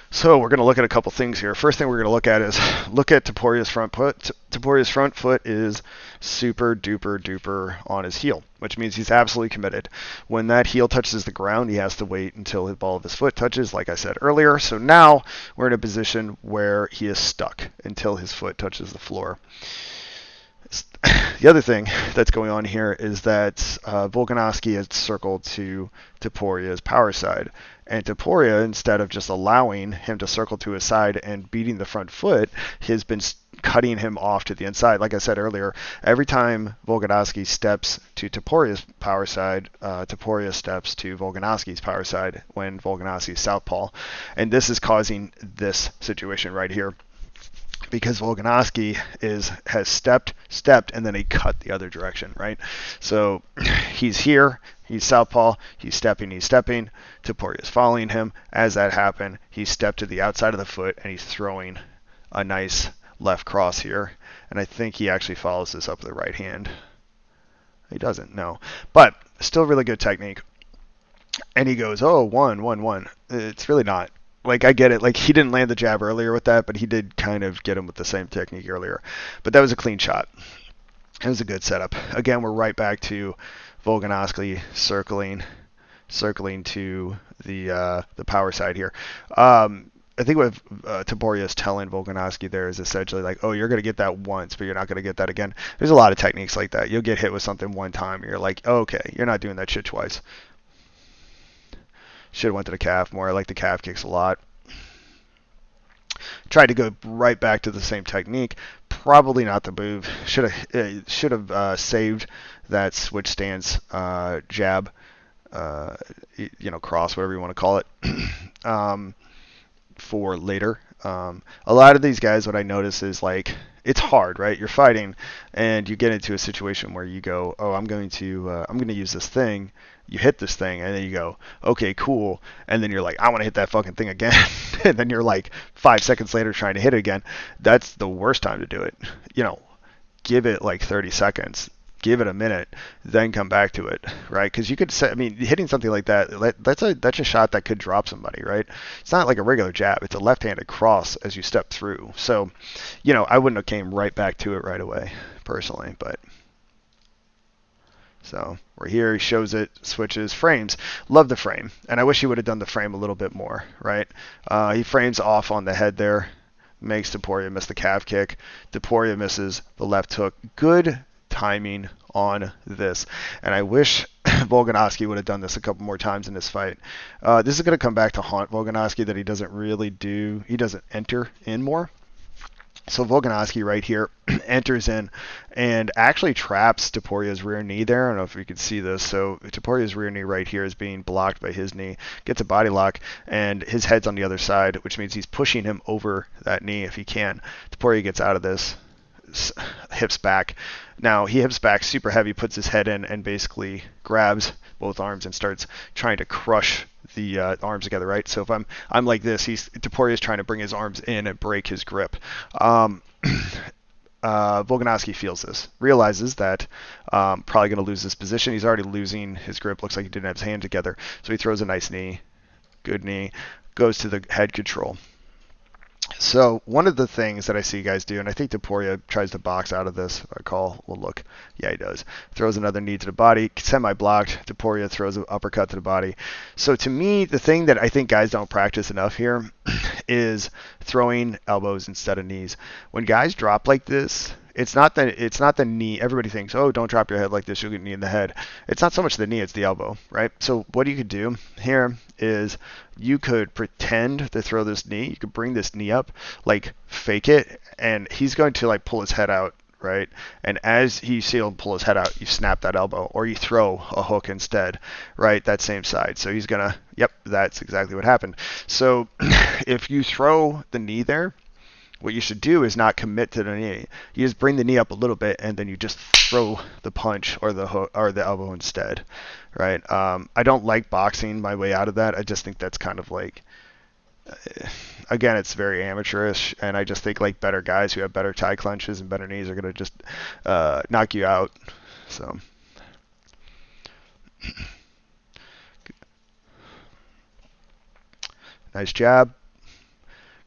So we're going to look at a couple things here. First thing we're going to look at is look at Topuria's front foot. Topuria's front foot is super duper duper on his heel, which means he's absolutely committed. When that heel touches the ground, he has to wait until the ball of his foot touches, like I said earlier. So now we're in a position where he is stuck until his foot touches the floor. The other thing that's going on here is that Volkanovski has circled to Topuria's power side. And Topuria, instead of just allowing him to circle to his side and beating the front foot, has been cutting him off to the inside. Like I said earlier, every time Volkanovski steps to Topuria's power side, Topuria steps to Volkanovski's power side when Volkanovski's southpaw. And this is causing this situation right here, because Volkanovski has stepped, and then he cut the other direction, right? So he's here, he's southpaw, he's stepping. Topuria is following him. As that happened, he stepped to the outside of the foot, and he's throwing a nice left cross here. And I think he actually follows this up with the right hand. He doesn't, no. But still really good technique. And he goes, oh, 1-1-1. It's really not. Like, I get it. Like, he didn't land the jab earlier with that, but he did kind of get him with the same technique earlier. But that was a clean shot. It was a good setup. Again, we're right back to Volkanovski circling to the power side here. I think what Topuria is telling Volkanovski there is essentially like, oh, you're going to get that once, but you're not going to get that again. There's a lot of techniques like that. You'll get hit with something one time, and you're like, oh, okay, you're not doing that shit twice. Should have went to the calf more. I like the calf kicks a lot. Tried to go right back to the same technique. Probably not the move. Should have saved that switch stance jab, cross, whatever you want to call it, for later. A lot of these guys, what I notice is like, it's hard, right? You're fighting, and you get into a situation where you go, oh, I'm going to use this thing. You hit this thing, and then you go, okay, cool. And then you're like, I want to hit that fucking thing again. And then you're like 5 seconds later trying to hit it again. That's the worst time to do it. Give it like 30 seconds. Give it a minute, then come back to it, right? Because you could say, hitting something like that, that's a shot that could drop somebody, right? It's not like a regular jab. It's a left-handed cross as you step through. So, I wouldn't have came right back to it right away, personally, but... So we're here, he shows it, switches, frames. Love the frame, and I wish he would have done the frame a little bit more, right? He frames off on the head there, makes Topuria miss the calf kick. Topuria misses the left hook. Good timing on this, and I wish Volkanovski would have done this a couple more times in this fight. This is going to come back to haunt Volkanovski, that he doesn't enter in more. So Volkanovski right here enters in and actually traps Topuria's rear knee there. I don't know if you can see this. So Topuria's rear knee right here is being blocked by his knee. Gets a body lock, and his head's on the other side, which means he's pushing him over that knee if he can. Topuria gets out of this, hips back. Now he hips back super heavy, puts his head in, and basically grabs both arms and starts trying to crush the arms together, right? So if I'm like this, Topuria is trying to bring his arms in and break his grip. Volkanovski feels this, realizes that probably going to lose this position. He's already losing his grip. Looks like he didn't have his hand together. So he throws a nice knee, good knee, goes to the head control. So one of the things that I see guys do, and I think Topuria tries to box out of this, if I call, well, look, yeah, he does. Throws another knee to the body, semi-blocked. Topuria throws an uppercut to the body. So to me, the thing that I think guys don't practice enough here is throwing elbows instead of knees. When guys drop like this, it's not the knee. Everybody thinks, oh, don't drop your head like this, you'll get a knee in the head. It's not so much the knee, it's the elbow, right? So what you could do here is you could pretend to throw this knee. You could bring this knee up, like fake it, and he's going to like pull his head out, right? And as you see him pull his head out, you snap that elbow, or you throw a hook instead, right? That same side. So he's gonna, yep, that's exactly what happened. So if you throw the knee there, what you should do is not commit to the knee. You just bring the knee up a little bit, and then you just throw the punch or the hook or the elbow instead, right? I don't like boxing my way out of that. I just think that's kind of like, again, it's very amateurish, and I just think like better guys who have better tie clenches and better knees are gonna just knock you out. So. Nice jab.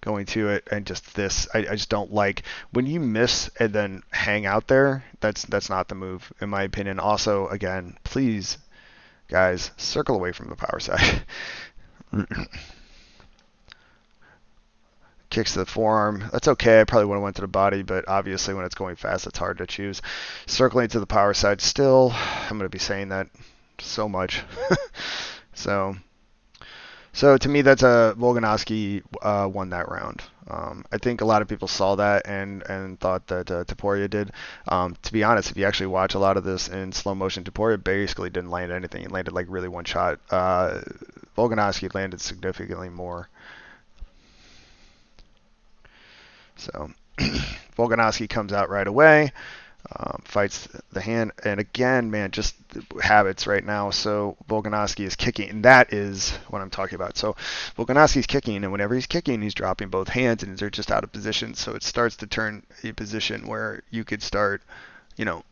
Going to it, and just this, I just don't like when you miss and then hang out there. That's not the move, in my opinion. Also, again, please, guys, circle away from the power side. Kicks to the forearm. That's okay. I probably would have went to the body, but obviously when it's going fast, it's hard to choose. Circling to the power side still. I'm going to be saying that so much. So to me, that's a Volkanovski won that round. I think a lot of people saw that and thought that Topuria did. To be honest, if you actually watch a lot of this in slow motion, Topuria basically didn't land anything. He landed like really one shot. Volkanovski landed significantly more. So Volkanovski comes out right away, fights the hand, and again, man, just habits right now. So Volkanovski is kicking, and that is what I'm talking about. So Volkanovski's kicking, and whenever he's kicking, he's dropping both hands, and they're just out of position. So it starts to turn a position where you could start, you know,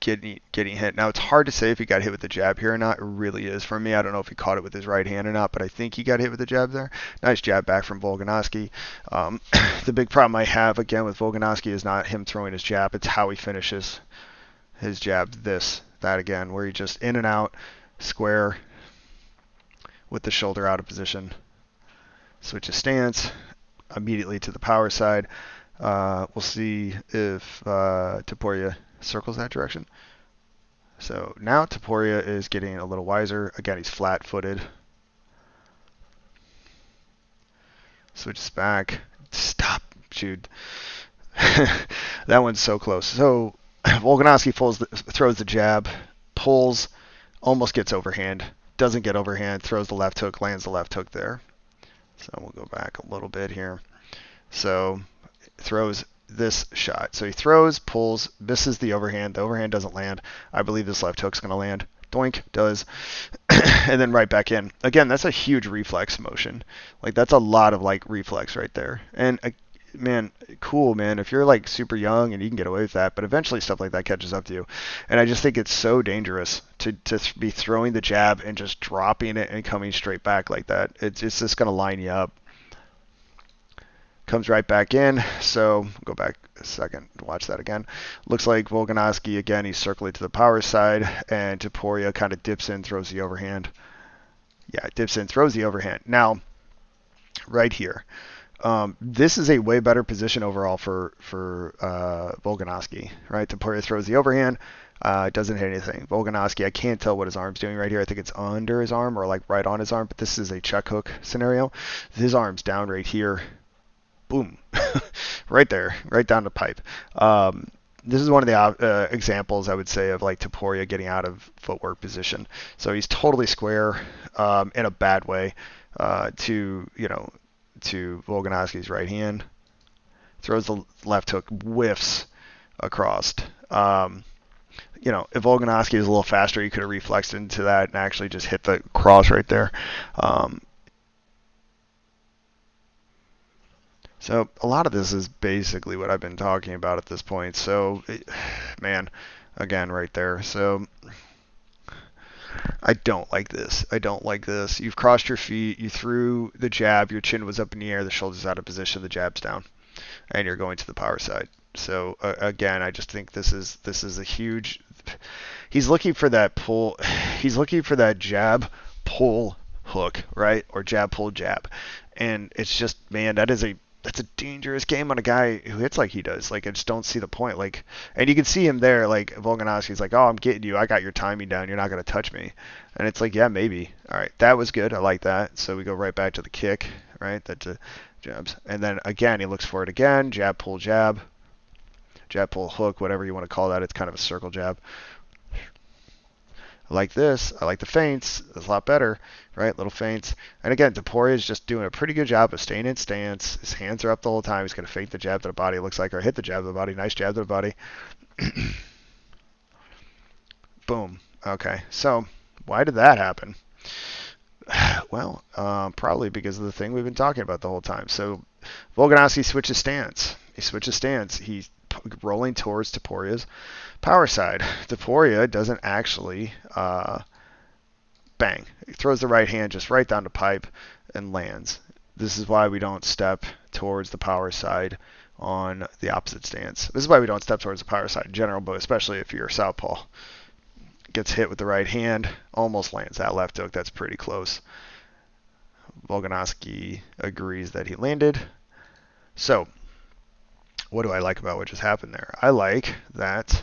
getting hit. Now it's hard to say if he got hit with the jab here or not. It really is for me. I don't know if he caught it with his right hand or not, but I think he got hit with the jab there. Nice jab back from Volkanovski. The big problem I have again with Volkanovski is not him throwing his jab. It's how he finishes his jab. That again, where he just in and out, square with the shoulder out of position. Switches stance immediately to the power side. We'll see if Topuria circles that direction. So now Topuria is getting a little wiser. Again, he's flat-footed. Switches back. Stop, shoot. That one's so close. So Volkanovski throws the jab, pulls, almost gets overhand. Doesn't get overhand. Throws the left hook, lands the left hook there. So we'll go back a little bit here. So throws this shot. So he throws, pulls, misses the overhand. The overhand doesn't land. I believe this left hook's going to land. Doink, does. And then right back in. Again, that's a huge reflex motion. Like, that's a lot of, like, reflex right there. And, man, cool, man. If you're, like, super young and you can get away with that, but eventually stuff like that catches up to you. And I just think it's so dangerous to be throwing the jab and just dropping it and coming straight back like that. It's just going to line you up. Comes right back in, so go back a second to watch that again. Looks like Volkanovski, again, he's circling to the power side, and Topuria kind of dips in, throws the overhand. Yeah, dips in, throws the overhand. Now, right here, this is a way better position overall for Volkanovski, right? Topuria throws the overhand, doesn't hit anything. Volkanovski, I can't tell what his arm's doing right here. I think it's under his arm or like right on his arm, but this is a check hook scenario. His arm's down right here. Boom, right there, right down the pipe. This is one of the examples I would say of like Topuria getting out of footwork position. So he's totally square in a bad way to Volkanovski's right hand. Throws the left hook, whiffs across. If Volkanovski was a little faster, he could have reflexed into that and actually just hit the cross right there. So a lot of this is basically what I've been talking about at this point. So, man, again, right there. So I don't like this. I don't like this. You've crossed your feet. You threw the jab. Your chin was up in the air. The shoulder's out of position. The jab's down. And you're going to the power side. So, again, I just think this is a huge... He's looking for that pull. He's looking for that jab, pull, hook, right? Or jab, pull, jab. And it's just, man, that's a dangerous game on a guy who hits like he does. Like, I just don't see the point. Like, and you can see him there, like, Volkanovski's like, oh, I'm getting you. I got your timing down. You're not going to touch me. And it's like, yeah, maybe. All right, that was good. I like that. So we go right back to the kick, right? That's jabs. And then, again, he looks for it again. Jab, pull, jab. Jab, pull, hook, whatever you want to call that. It's kind of a circle jab. I like this. I like the feints. It's a lot better, right? Little feints. And again, Topuria is just doing a pretty good job of staying in stance. His hands are up the whole time. He's going to feint the jab to the body, it looks like, or hit the jab to the body. Nice jab to the body. Boom. Okay. So why did that happen? Well, probably because of the thing we've been talking about the whole time. So Volkanovski switches stance. He's rolling towards Topuria's power side. Topuria doesn't actually bang. He throws the right hand just right down the pipe and lands. This is why we don't step towards the power side on the opposite stance. This is why we don't step towards the power side in general, but especially if you're a southpaw. Gets hit with the right hand, almost lands that left hook. That's pretty close. Volkanovski agrees that he landed. So, what do I like about what just happened there? I like that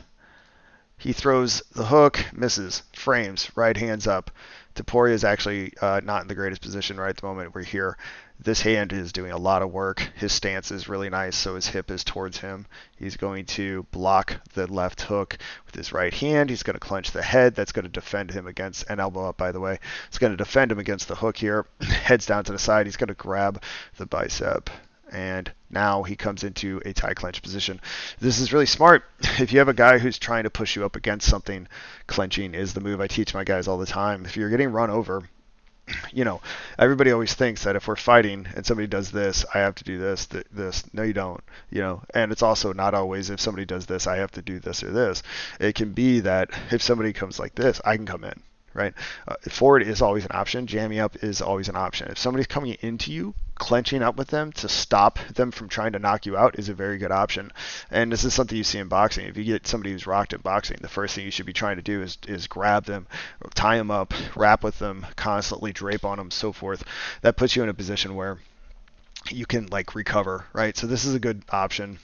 he throws the hook, misses, frames, right hands up. Topuria is actually not in the greatest position right at the moment. We're here. This hand is doing a lot of work. His stance is really nice, so his hip is towards him. He's going to block the left hook with his right hand. He's going to clench the head. That's going to defend him against, an elbow up, by the way. It's going to defend him against the hook here. Head's down to the side. He's going to grab the bicep. And now he comes into a tie clench position. This is really smart. If you have a guy who's trying to push you up against something, clenching is the move I teach my guys all the time. If you're getting run over, everybody always thinks that if we're fighting and somebody does this, I have to do this, this. No, you don't. And it's also not always if somebody does this, I have to do this or this. It can be that if somebody comes like this, I can come in. Right? Forward is always an option. Jamming up is always an option. If somebody's coming into you, clenching up with them to stop them from trying to knock you out is a very good option. And this is something you see in boxing. If you get somebody who's rocked at boxing, the first thing you should be trying to do is grab them, tie them up, wrap with them, constantly drape on them, so forth. That puts you in a position where you can recover, right? So this is a good option.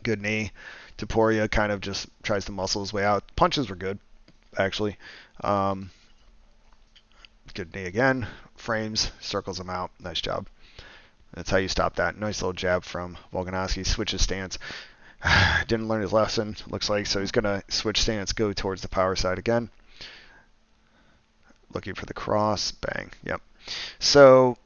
Good knee. Topuria kind of just tries to muscle his way out. Punches were good, actually. Good knee again. Frames, circles him out. Nice job. That's how you stop that. Nice little jab from Volkanovski. Switches stance. Didn't learn his lesson, looks like, so he's going to switch stance, go towards the power side again. Looking for the cross. Bang. Yep. So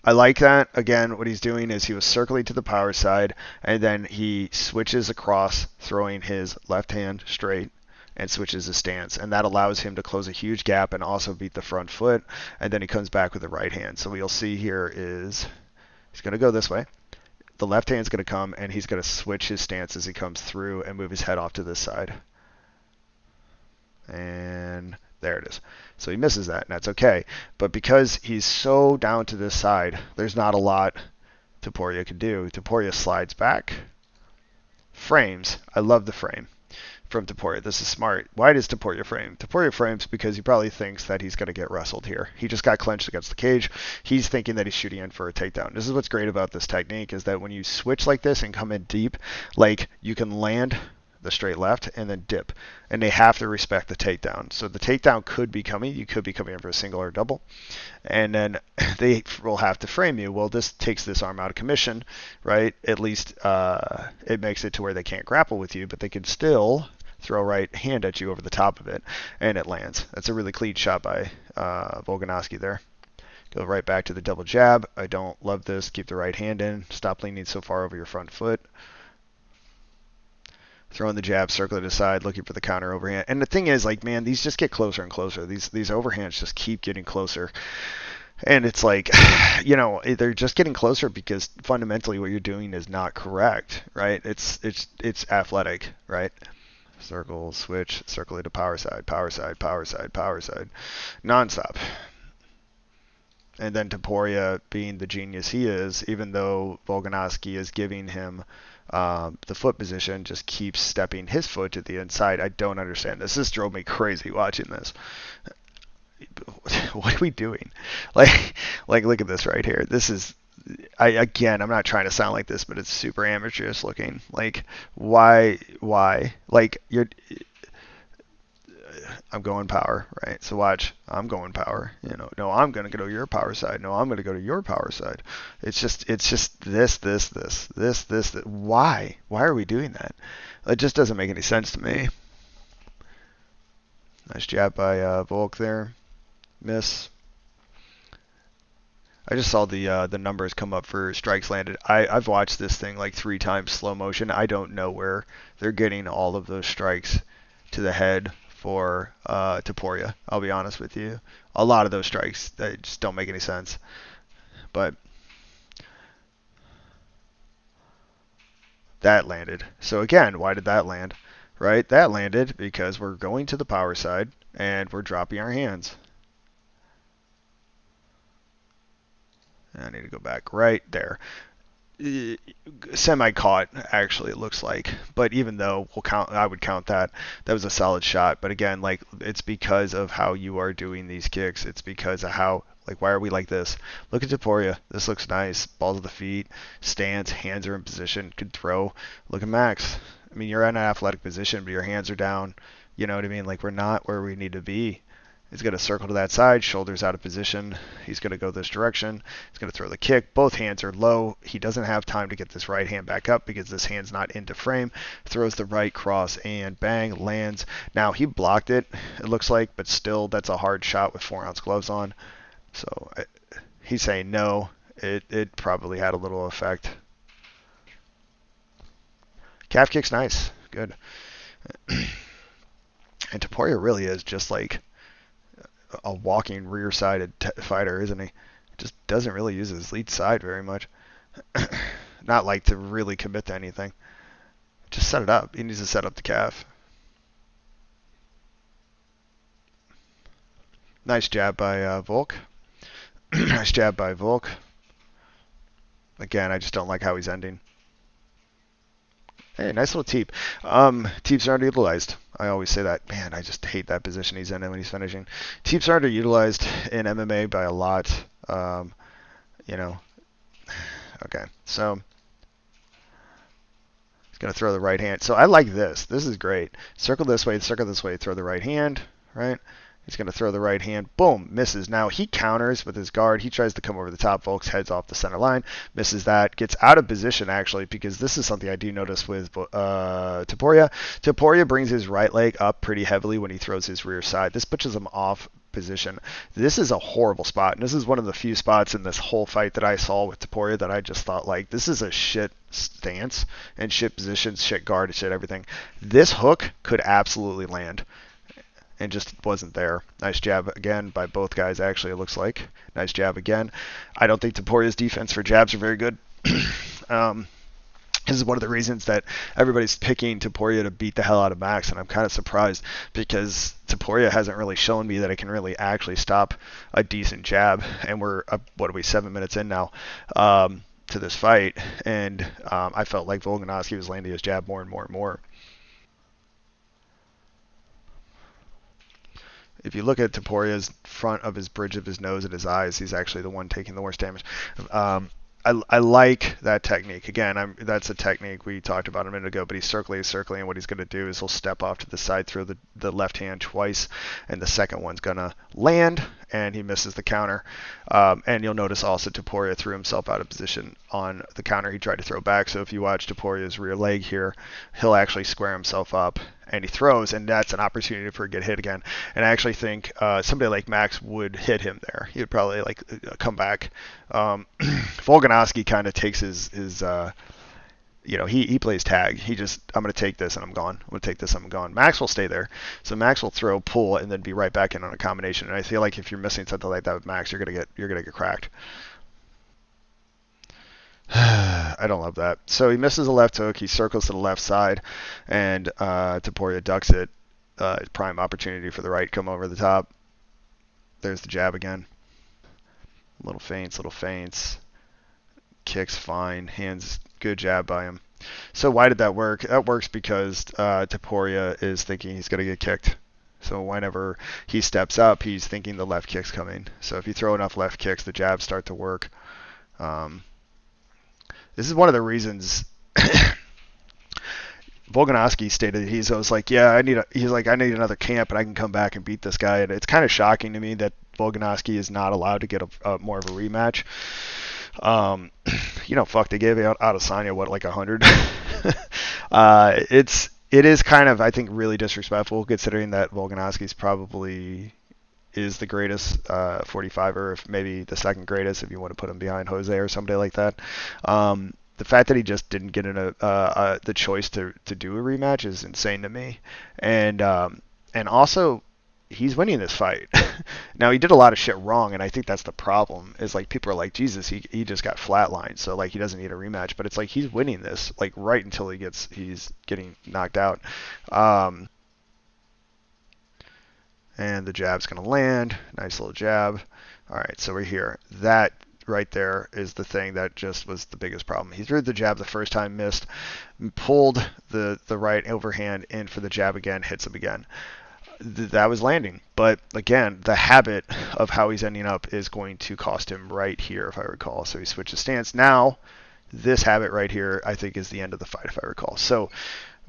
I like that. Again, what he's doing is he was circling to the power side, and then he switches across, throwing his left hand straight, and switches his stance, and that allows him to close a huge gap and also beat the front foot, and then he comes back with the right hand. So what you'll see here is he's going to go this way. The left hand's going to come, and he's going to switch his stance as he comes through and move his head off to this side. And there it is. So he misses that, and that's okay. But because he's so down to this side, there's not a lot Topuria can do. Topuria slides back. Frames. I love the frame from Topuria. This is smart. Why does Topuria frame? Topuria frames because he probably thinks that he's going to get wrestled here. He just got clenched against the cage. He's thinking that he's shooting in for a takedown. This is what's great about this technique, is that when you switch like this and come in deep, you can land the straight left and then dip, and they have to respect the takedown. So the takedown could be coming. You could be coming in for a single or a double, and then they will have to frame you. Well, this takes this arm out of commission, right? At least it makes it to where they can't grapple with you, but they can still throw a right hand at you over the top of it, and it lands. That's a really clean shot by Volkanovski there. Go right back to the double jab. I don't love this. Keep the right hand in. Stop leaning so far over your front foot. Throwing the jab, circling aside, looking for the counter overhand. And the thing is, man, these just get closer and closer. These overhands just keep getting closer. And it's they're just getting closer because fundamentally what you're doing is not correct, right? It's athletic, right? Circle, switch, circle to power side, power side, power side, power side, nonstop. And then Topuria, being the genius he is, even though Volkanovski is giving him the foot position, just keeps stepping his foot to the inside. I don't understand this. This drove me crazy watching this. What are we doing? Look at this right here. This is, I'm not trying to sound like this, but it's super amateurish looking. Why? I'm going power, right? So watch, I'm going power. No, I'm going to go to your power side. No, I'm going to go to your power side. It's just this. Why? Why are we doing that? It just doesn't make any sense to me. Nice jab by Volk there. Miss. I just saw the numbers come up for strikes landed. I've watched this thing 3 times slow motion. I don't know where they're getting all of those strikes to the head for Topuria. I'll be honest with you. A lot of those strikes, they just don't make any sense. But that landed. So again, why did that land? Right? That landed because we're going to the power side and we're dropping our hands. I need to go back right there. Semi-caught, actually, it looks like. But even though I would count that. That was a solid shot. But again, like, it's because of how you are doing these kicks. It's because of how, like, why are we like this? Look at Topuria. This looks nice. Balls of the feet, stance, hands are in position, could throw. Look at Max. I mean, you're in an athletic position, but your hands are down. You know what I mean? Like, we're not where we need to be. He's going to circle to that side, shoulders out of position. He's going to go this direction. He's going to throw the kick. Both hands are low. He doesn't have time to get this right hand back up because this hand's not into frame. Throws the right cross and bang, lands. Now, he blocked it, it looks like, but still, that's a hard shot with 4-ounce gloves on. So he's saying no. It probably had a little effect. Calf kick's nice. Good. And Topuria really is just like a walking rear-sided fighter, isn't he? Just doesn't really use his lead side very much. Not like to really commit to anything. Just set it up. He needs to set up the calf. Nice jab by Volk. Nice jab by Volk. Again, I just don't like how he's ending. Hey, nice little teep. Teeps are underutilized. I always say that. Man, I just hate that position he's in when he's finishing. Teeps are underutilized in MMA by a lot. You know. Okay, so he's going to throw the right hand. So I like this. This is great. Circle this way, throw the right hand, right? He's going to throw the right hand. Boom, misses. Now he counters with his guard. He tries to come over the top. Volk's heads off the center line. Misses that. Gets out of position, actually, because this is something I do notice with Topuria. Topuria brings his right leg up pretty heavily when he throws his rear side. This pushes him off position. This is a horrible spot, and this is one of the few spots in this whole fight that I saw with Topuria that I just thought, like, this is a shit stance and shit positions, shit guard, shit everything. This hook could absolutely land and just wasn't there. Nice jab again by both guys, actually, it looks like. Nice jab again. I don't think Topuria's defense for jabs are very good. This is one of the reasons that everybody's picking Topuria to beat the hell out of Max, and I'm kind of surprised because Topuria hasn't really shown me that it can really actually stop a decent jab, and we're, what are we, 7 minutes in now to this fight, and I felt like Volkanovski was landing his jab more and more and more. If you look at Topuria's front of his bridge of his nose and his eyes, he's actually the one taking the worst damage. I like that technique. Again, that's a technique we talked about a minute ago, but he's circling, and what he's going to do is he'll step off to the side, throw the left hand twice, and the second one's going to land, and he misses the counter. And you'll notice also Topuria threw himself out of position on the counter he tried to throw back. So if you watch Topuria's rear leg here, he'll actually square himself up, and he throws, and that's an opportunity for a get hit again. And I actually think somebody like Max would hit him there. He would probably come back. Volkanovski kind of takes his he plays tag. I'm going to take this and I'm gone. I'm going to take this and I'm gone. Max will stay there. So Max will throw, pull, and then be right back in on a combination. And I feel like if you're missing something like that with Max, you're going to get cracked. I don't love that. So he misses a left hook. He circles to the left side, and Topuria ducks it. Prime opportunity for the right come over the top. There's the jab again. Little feints. Kicks fine. Hands, good jab by him. So why did that work? That works because Topuria is thinking he's going to get kicked. So whenever he steps up, he's thinking the left kick's coming. So if you throw enough left kicks, the jabs start to work. This is one of the reasons Volkanovski stated I was like, yeah, I need another camp and I can come back and beat this guy. And it's kind of shocking to me that Volkanovski is not allowed to get a more of a rematch. Fuck, they gave out Adesanya like 100. It is kind of, I think, really disrespectful considering that Volkanovski's probably is the greatest 45er, if maybe the second greatest, if you want to put him behind Jose or somebody like that. The fact that he just didn't get the choice to do a rematch is insane to me. And also, he's winning this fight. Now, he did a lot of shit wrong, and I think that's the problem. Is like people are like, Jesus, he just got flatlined, so like he doesn't need a rematch. But it's like he's winning this like right until he's getting knocked out. And the jab's going to land. Nice little jab. All right, so we're here. That right there is the thing that just was the biggest problem. He threw the jab the first time, missed, pulled the right overhand in for the jab again, hits him again. That was landing. But again, the habit of how he's ending up is going to cost him right here, if I recall. So he switches stance. Now, this habit right here, I think, is the end of the fight, if I recall. So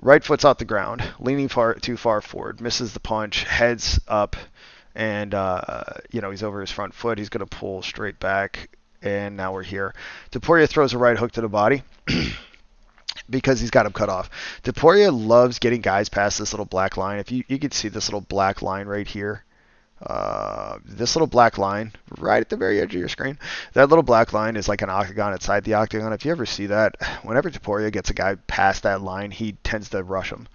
right foot's off the ground, leaning too far forward, misses the punch, heads up, and he's over his front foot. He's going to pull straight back, and now we're here. Topuria throws a right hook to the body. Because he's got him cut off. Topuria loves getting guys past this little black line. If you can see this little black line right here, this little black line right at the very edge of your screen, that little black line is like an octagon inside the octagon. If you ever see that, whenever Topuria gets a guy past that line, he tends to rush him.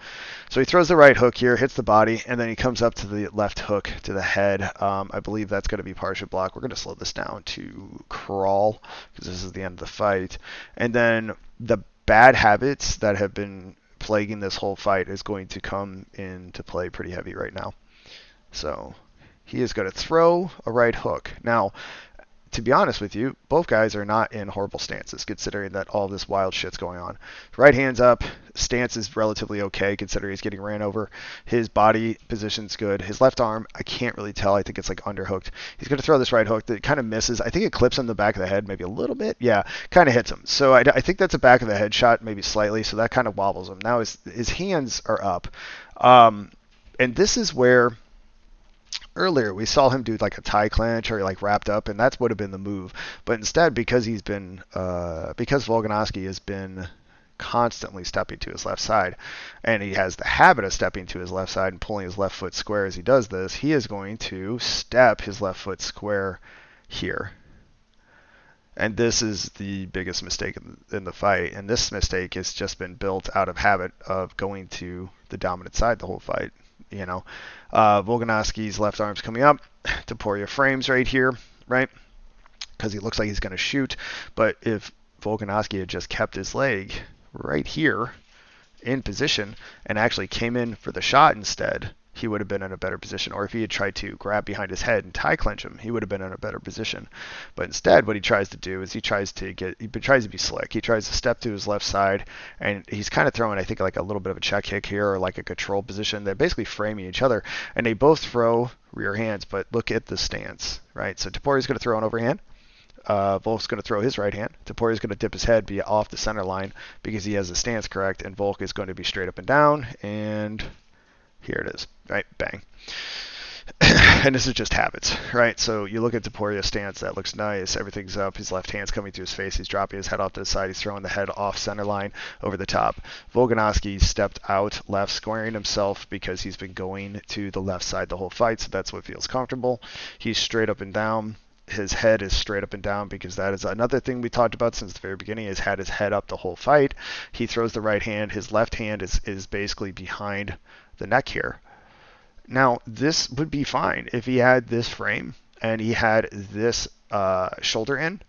So he throws the right hook here, hits the body, and then he comes up to the left hook to the head. I believe that's going to be partial block. We're going to slow this down to crawl because this is the end of the fight. And then the bad habits that have been plaguing this whole fight is going to come into play pretty heavy right now. So he is going to throw a right hook. Now, to be honest with you, both guys are not in horrible stances, considering that all this wild shit's going on. Right hand's up. Stance is relatively okay, considering he's getting ran over. His body position's good. His left arm, I can't really tell. I think it's like underhooked. He's going to throw this right hook that kind of misses. I think it clips him in the back of the head, maybe a little bit. Yeah, kind of hits him. So I think that's a back of the head shot, maybe slightly. So that kind of wobbles him. Now his hands are up. And this is where earlier we saw him do like a tie clinch or like wrapped up, and that would have been the move. But instead, because Volkanovski has been constantly stepping to his left side, and he has the habit of stepping to his left side and pulling his left foot square as he does this, he is going to step his left foot square here. And this is the biggest mistake in the fight. And this mistake has just been built out of habit of going to the dominant side the whole fight. Volkanovski's left arm's coming up. Topuria frames right here, right? Because he looks like he's going to shoot. But if Volkanovski had just kept his leg right here in position and actually came in for the shot instead, he would have been in a better position. Or if he had tried to grab behind his head and tie clinch him, he would have been in a better position. But instead, what he tries to do is he tries to be slick. He tries to step to his left side, and he's kind of throwing, I think, like a little bit of a check kick here or like a control position. They're basically framing each other, and they both throw rear hands, but look at the stance, right? So Topuria's going to throw an overhand. Volk's going to throw his right hand. Topuria's going to dip his head, be off the center line because he has the stance correct, and Volk is going to be straight up and down, and here it is, right? Bang. And this is just habits, right? So you look at Topuria's stance, that looks nice. Everything's up. His left hand's coming to his face. He's dropping his head off to the side. He's throwing the head off center line over the top. Volkanovski stepped out left, squaring himself because he's been going to the left side the whole fight, so that's what feels comfortable. He's straight up and down. His head is straight up and down because that is another thing we talked about since the very beginning. He's had his head up the whole fight. He throws the right hand. His left hand is basically behind the neck here. Now, this would be fine if he had this frame and he had this shoulder in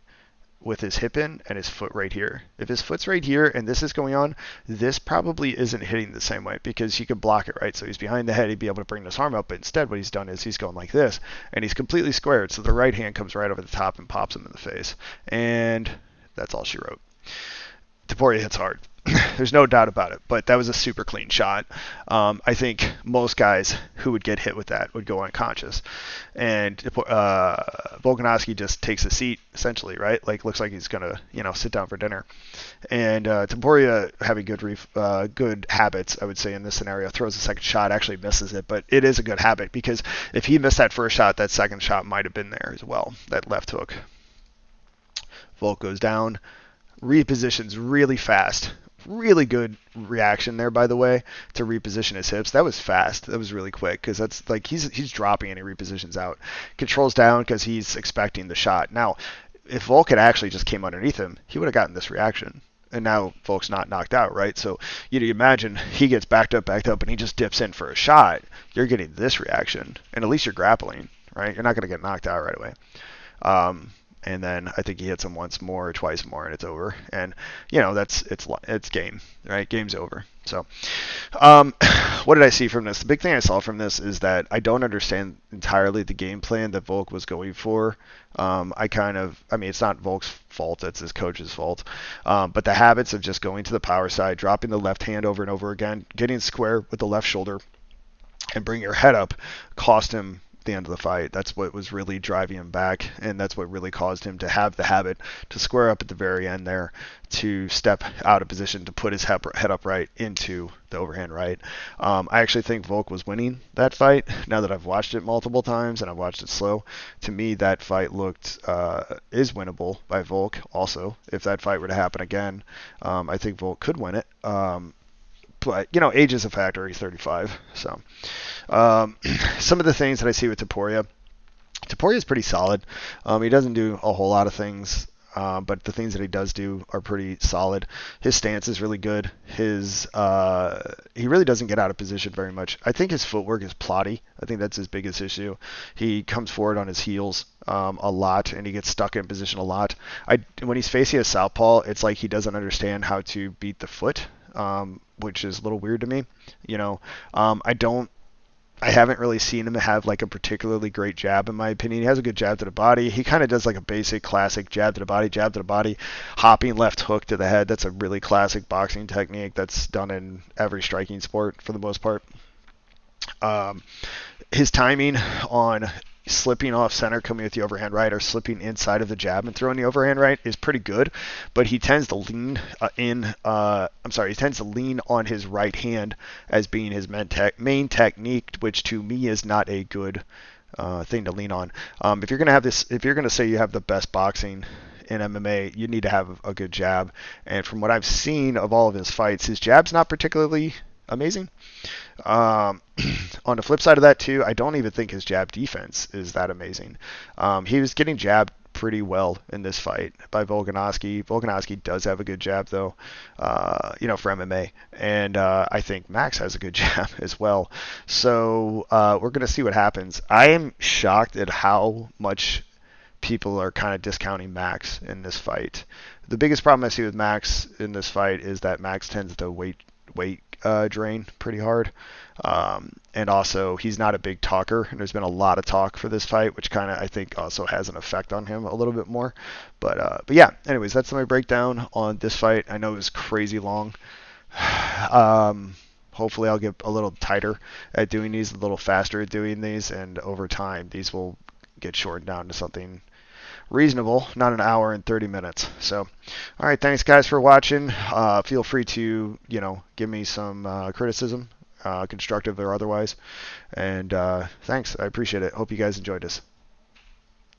with his hip in and his foot right here. If his foot's right here and this is going on, this probably isn't hitting the same way because he could block it, right? So he's behind the head, he'd be able to bring this arm up, but instead what he's done is he's going like this, and he's completely squared, so the right hand comes right over the top and pops him in the face. And that's all she wrote. Topuria hits hard. There's no doubt about it, but that was a super clean shot. I think most guys who would get hit with that would go unconscious. And Volkanovski just takes a seat, essentially, right? Like, looks like he's going to, sit down for dinner. And Topuria, having good habits, I would say, in this scenario, throws a second shot, actually misses it, but it is a good habit because if he missed that first shot, that second shot might have been there as well, that left hook. Volk goes down, repositions really fast. Really good reaction there, by the way, to reposition his hips. That was fast. That was really quick because that's like he's dropping and he repositions out. Controls down because he's expecting the shot. Now, if Volk had actually just came underneath him, he would have gotten this reaction. And now Volk's not knocked out, right? So you imagine he gets backed up, and he just dips in for a shot. You're getting this reaction, and at least you're grappling, right? You're not going to get knocked out right away. and then I think he hits him once more or twice more, and it's over. And you know, it's game, right? Game's over. So, um, what did I see from this? The big thing I saw from this is that I don't understand entirely the game plan that Volk was going for. I mean, it's not Volk's fault; it's his coach's fault. But the habits of just going to the power side, dropping the left hand over and over again, getting square with the left shoulder, and bring your head up, cost him the end of the fight. That's what was really driving him back, and that's what really caused him to have the habit to square up at the very end there, to step out of position, to put his head up right into the overhand right. I actually think Volk was winning that fight. Now that I've watched it multiple times and I've watched it slow, to me that fight looked is winnable by Volk. Also, if that fight were to happen again, I think Volk could win it. But you know, age is a factor. He's 35. So some of the things that I see with Topuria is pretty solid. He doesn't do a whole lot of things, but the things that he does do are pretty solid. His stance is really good. He really doesn't get out of position very much. I think his footwork is plotty. I think that's his biggest issue. He comes forward on his heels a lot, and he gets stuck in position a lot. When he's facing a southpaw, it's like he doesn't understand how to beat the foot. Which is a little weird to me. You know, I haven't really seen him have like a particularly great jab, in my opinion. He has a good jab to the body. He kind of does like a basic classic jab to the body, hopping left hook to the head. That's a really classic boxing technique that's done in every striking sport for the most part. His timing on slipping off center, coming with the overhand right, or slipping inside of the jab and throwing the overhand right is pretty good, but he tends to lean he tends to lean on his right hand as being his main technique, which to me is not a good thing to lean on. If you're gonna say you have the best boxing in MMA, you need to have a good jab. And from what I've seen of all of his fights, his jab's not particularly amazing. On the flip side of that too, I don't even think his jab defense is that amazing. He was getting jabbed pretty well in this fight by Volkanovski. Volkanovski does have a good jab though, for MMA, and I think Max has a good jab as well. So we're gonna see what happens. I am shocked at how much people are kind of discounting Max in this fight. The biggest problem I see with Max in this fight is that Max tends to weight drain pretty hard. And also, he's not a big talker, and there's been a lot of talk for this fight, which kind of, I think, also has an effect on him a little bit more. But yeah, anyways, that's my breakdown on this fight. I know it was crazy long. Hopefully I'll get a little tighter at doing these, a little faster at doing these, and over time, these will get shortened down to something reasonable, not an hour and 30 minutes. So, all right, thanks guys for watching. Feel free to, give me some criticism, constructive or otherwise. And thanks, I appreciate it. Hope you guys enjoyed this.